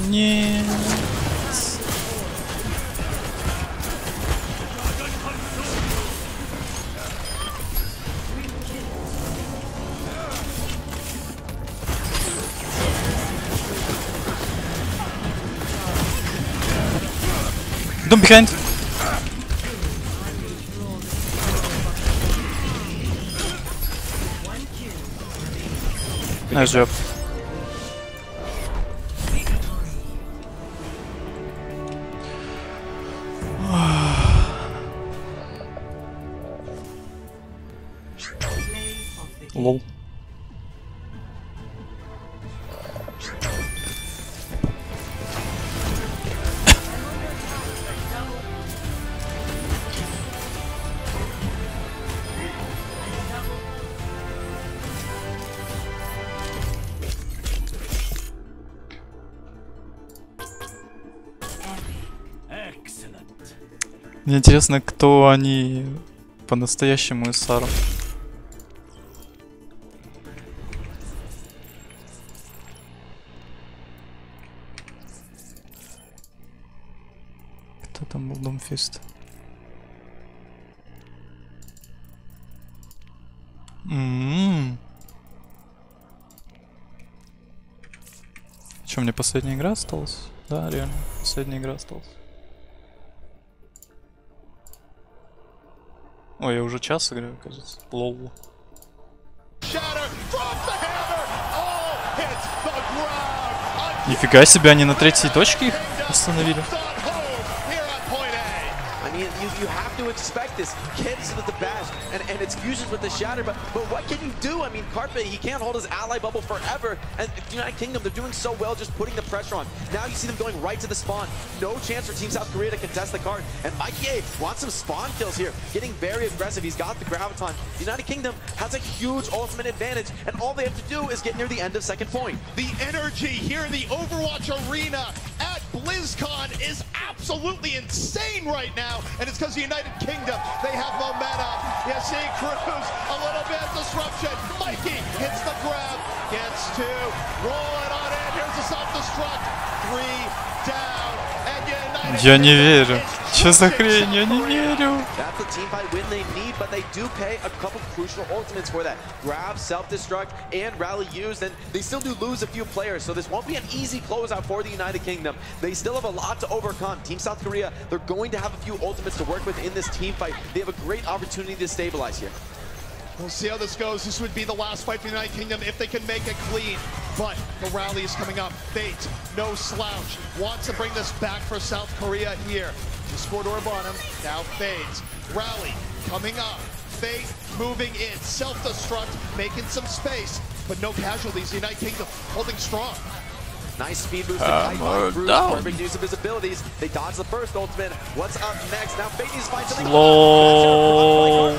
Нет. Don't behind. Nice job. Lol. Мне интересно, кто они по-настоящему из Сару. Кто там был Думфист? Че, мне последняя игра осталась? Да, реально, последняя игра осталась. Ой, я уже час играю, кажется. Лол. Shatter drops the hammer. All hits the ground. Нифига себе, они на третьей точке их остановили. You have to expect this. Kids with the bash and its fusions with the shatter, but what can you do? I mean, Carpe, he can't hold his ally bubble forever, and United Kingdom, they're doing so well just putting the pressure on. Now you see them going right to the spawn. No chance for Team South Korea to contest the card, and Mikey A wants some spawn kills here, getting very aggressive. He's got the graviton. United Kingdom has a huge ultimate advantage, and all they have to do is get near the end of second point. The energy here in the Overwatch arena at BlizzCon is absolutely insane right now, and it's because the United Kingdom, they have momentum. You see Cruz, a little bit of disruption. Mikey hits the grab, gets two, rolling on in. Here's the self-destruct. 3 down, and United Я не верю. Что за хрень? Я не верю. That's the team fight win they need, but they do pay a couple crucial ultimates for that. Grab, self-destruct, and rally used, and they still do lose a few players, so this won't be an easy closeout for the United Kingdom. They still have a lot to overcome. Team South Korea, they're going to have a few ultimates to work with in this team fight. They have a great opportunity to stabilize here. We'll see how this goes. This would be the last fight for the United Kingdom if they can make it clean. But the rally is coming up. Fate, no slouch, wants to bring this back for South Korea here. The scored orb on him, now fades. Rally coming up. Fate moving in. Self-destruct, making some space, but no casualties. The United Kingdom holding strong. Nice speed boost to Kite Bruce. Perfect use of his abilities. They dodge the first ultimate. What's up next? Now Fate needs to find something. Bubble.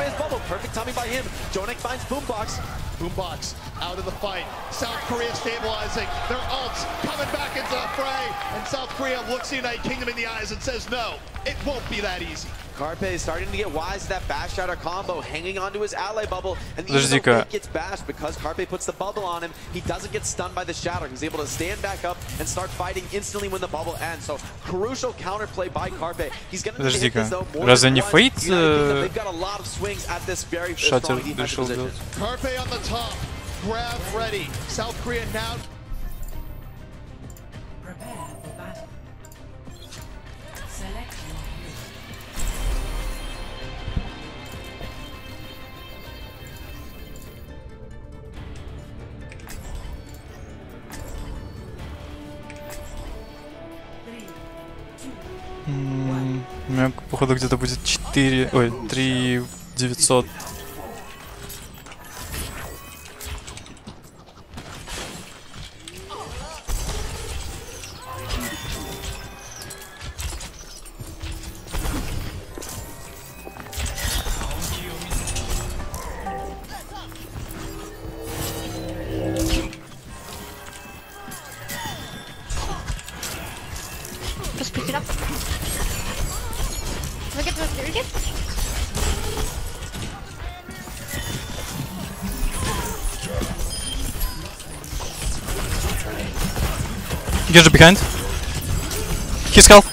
Perfect timing by him. Jonek finds Boombox. Boombox out of the fight. South Korea stabilizing. Their ults coming back into the fray. And South Korea looks the United Kingdom in the eyes and says, no, it won't be that easy. Carpe is starting to get wise to that bash shatter combo, hanging onto his ally bubble, and even though Fate gets bashed, because Carpe puts the bubble on him, he doesn't get stunned by the shatter. He's able to stand back up and start fighting instantly when the bubble ends. So crucial counterplay by Carpe. He's going to hit this though more Разве than не once. Fate They've got a lot of swings at this very strong defensive position. Carpe on the top, grab ready. South Korea now. Prepare for battle. Select У меня, походу, где-то будет 3 900. Just pick it up. Look at the circuit. Get behind. His health.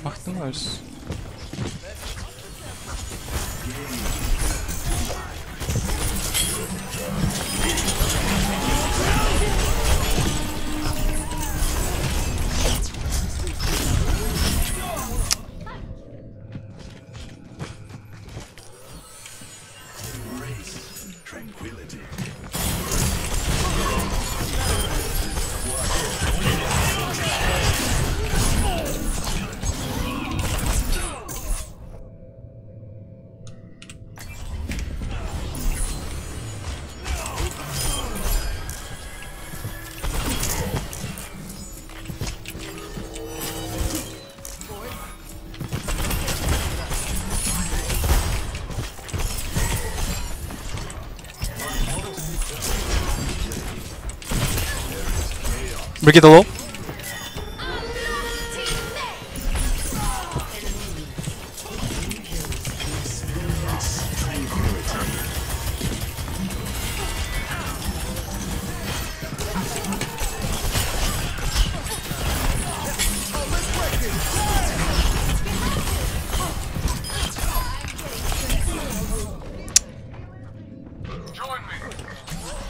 Ах ты мось. Brigitte low.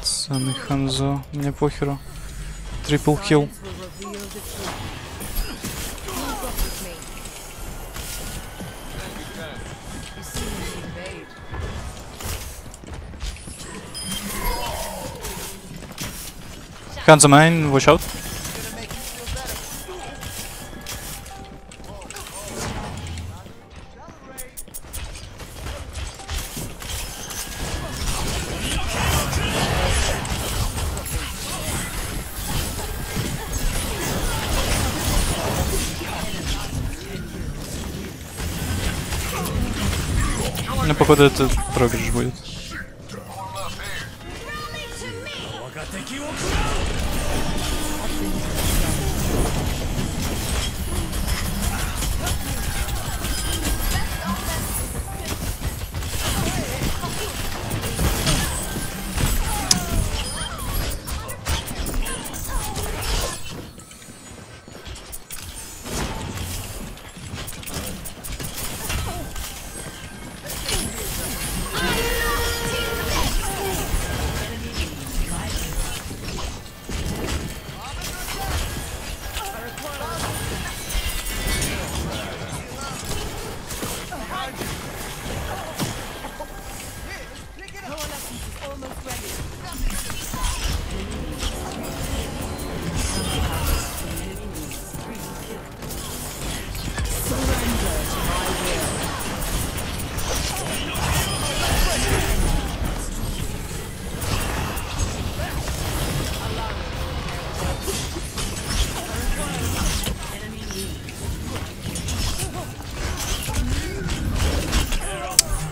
Самый Ханзо, мне похеру. Трипл килл. Guns on mine, watch out. Ну, походу, это проигрыш будет.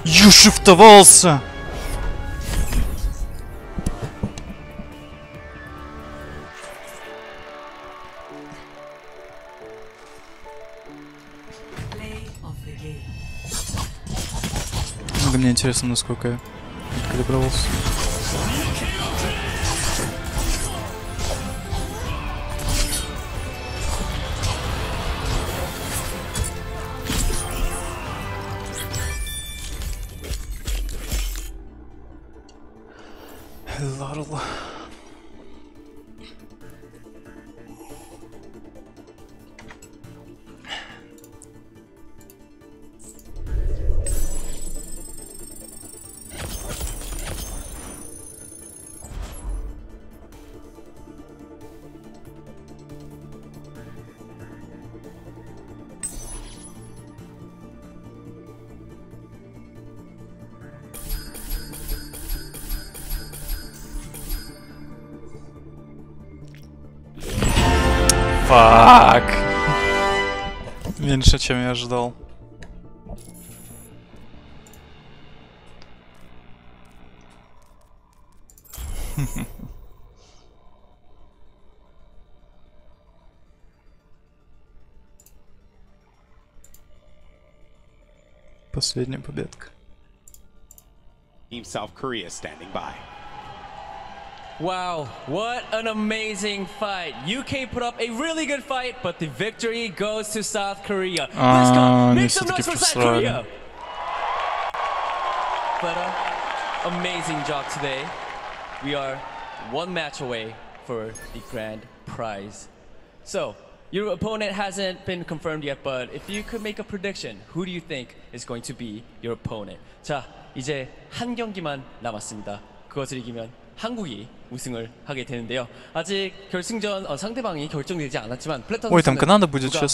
Ю, шифтовался! Мне интересно, насколько я откалибровался. Ларл. Фак. Меньше, чем я ожидал. Последняя победка. Team South Korea standing by. Wow, what an amazing fight. UK put up a really good fight, but the victory goes to South Korea. Let's go, make some noise for South Korea. But amazing job today. We are one match away for the grand prize. So, your opponent hasn't been confirmed yet, but if you could make a prediction, who do you think is going to be your opponent? 자, 이제 한 경기만 남았습니다. 그것을 이기면 한국이 우승을 하게 되는데요. 아직 결승전 상대방이 결정되지 않았지만 플래터 선수는 누가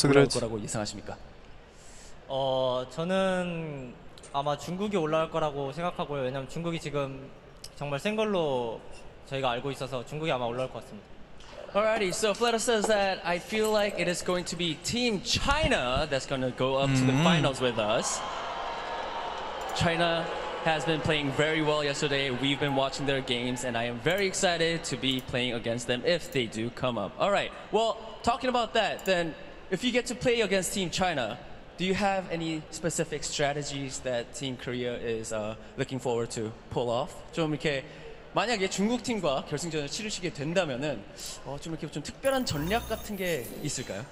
올라올 거라고 예상하십니까? 저는 아마 중국이 올라올 거라고 생각하고요. 왜냐면 중국이 지금 정말 센 걸로 저희가 알고 있어서 중국이 아마 올라올 것 같습니다. Alrighty, so Fleta says that I feel like it is going to be Team China that's going to go up to the finals with us. China has been playing very well yesterday. We've been watching their games, and I am very excited to be playing against them if they do come up. All right, well, talking about that, then if you get to play against Team China, do you have any specific strategies that Team Korea is looking forward to pull off? 좀 이렇게 만약에 중국 팀과 결승전을 치르시게 된다면은 좀 이렇게 좀 특별한 전략 같은 게 있을까요?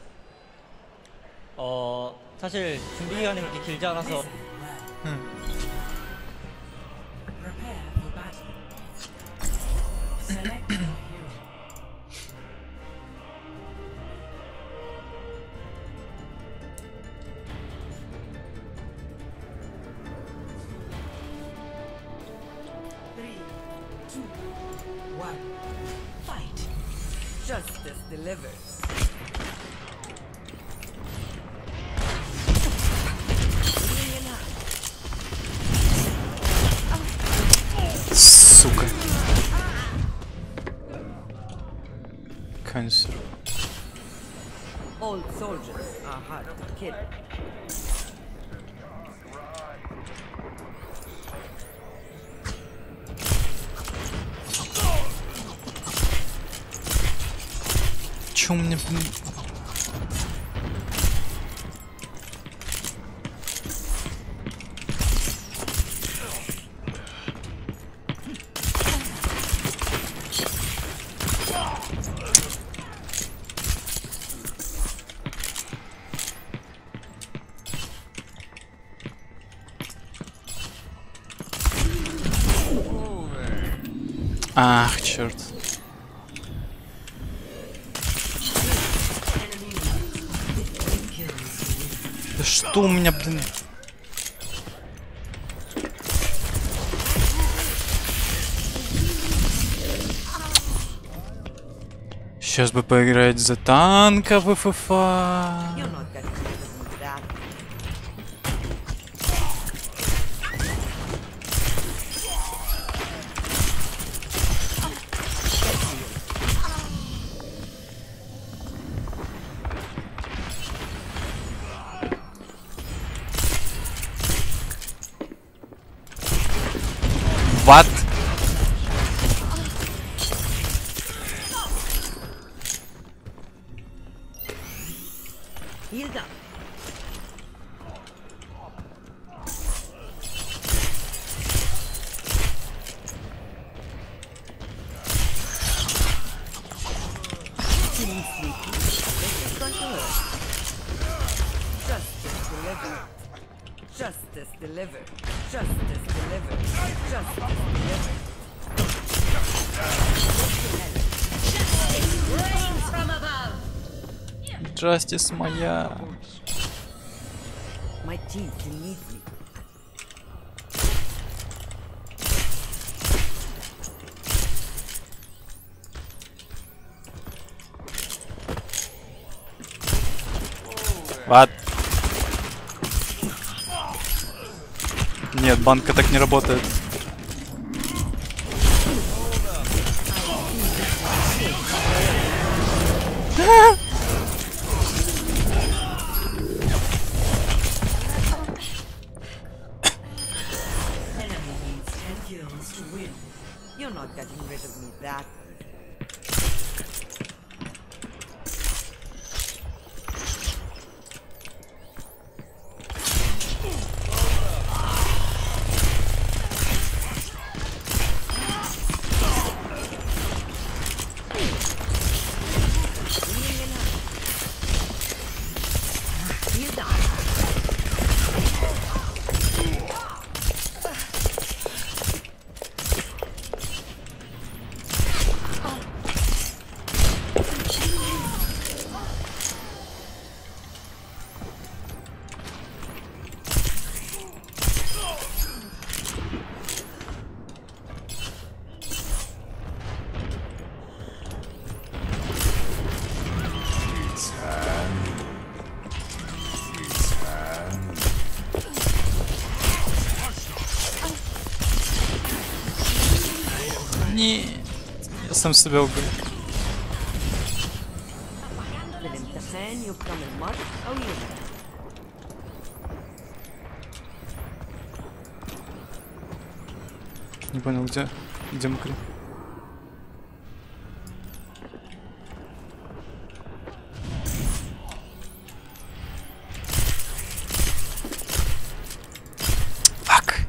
사실 준비 기간이 그렇게 길지 않아서. Justice delivered. Сука. Cancer. Old soldiers are hard to kill. Чё у меня, блин? Ах, черт. Да что у меня, блин? Сейчас бы поиграть за танка в ФФА. What? Healed up. Feeling sleepy? This is going to hurt. Justice delivered. Justice delivered. Justice delivered. Justice delivered. Rain from above. Justice моя. My team still needs me. What? Нет, банка так не работает. You're not getting rid of me that. Не, я сам себя убил. Не понял, где Макри? Фак.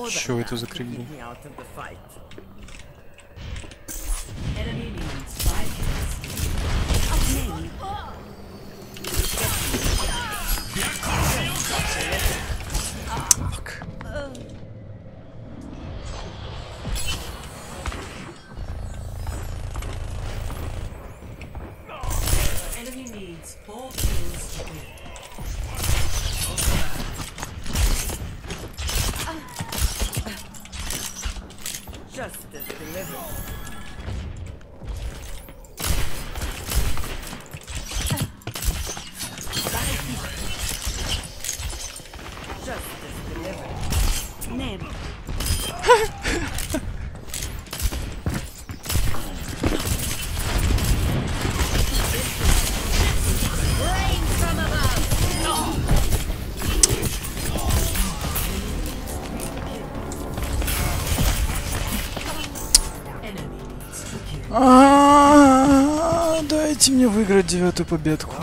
Что это за крик был? Enemy needs Justice delivered. Justice delivered. Name. Rain from above. Дайте мне выиграть 9-ю победку.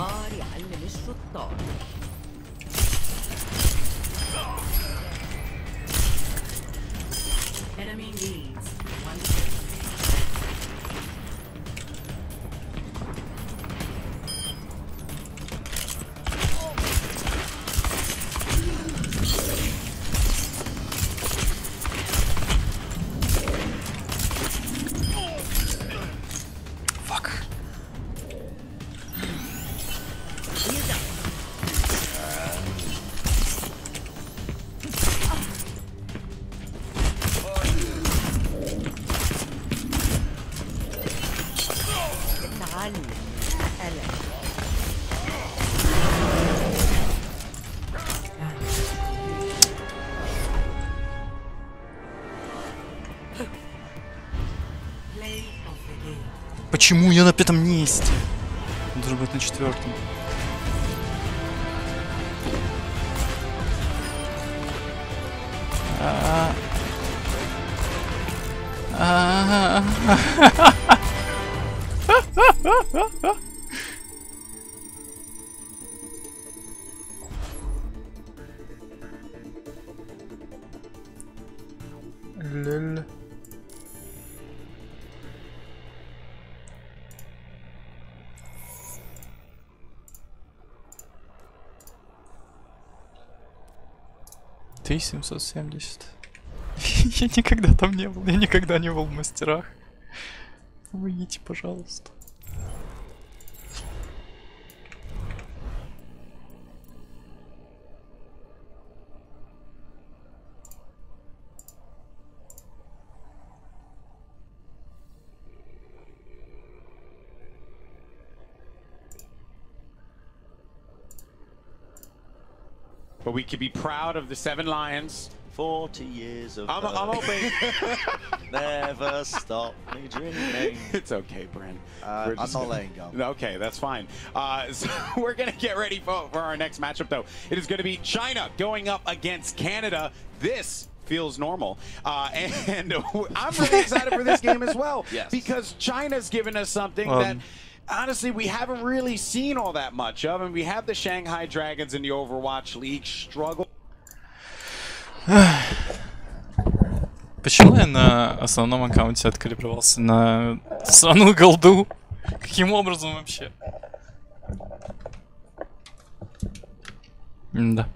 Почему я на 5-м месте? Должен быть на 4-м. Лель. Ты 770. Я никогда там не был. Я никогда не был в мастерах. Помогите, пожалуйста. But we could be proud of the 7 Lions. 40 years of I'm hoping. Never stop me dreaming. It's okay, Brent. I'm not letting go. Okay, that's fine. So we're going to get ready for our next matchup, though. It is going to be China going up against Canada. This feels normal. And I'm really excited for this game as well. Yes. Because China's given us something that honestly we haven't really seen all that much of. And we have the Shanghai Dragons in the Overwatch League struggle. Почему я на основном аккаунте откалибровался на сраную голду? Каким образом вообще? Да.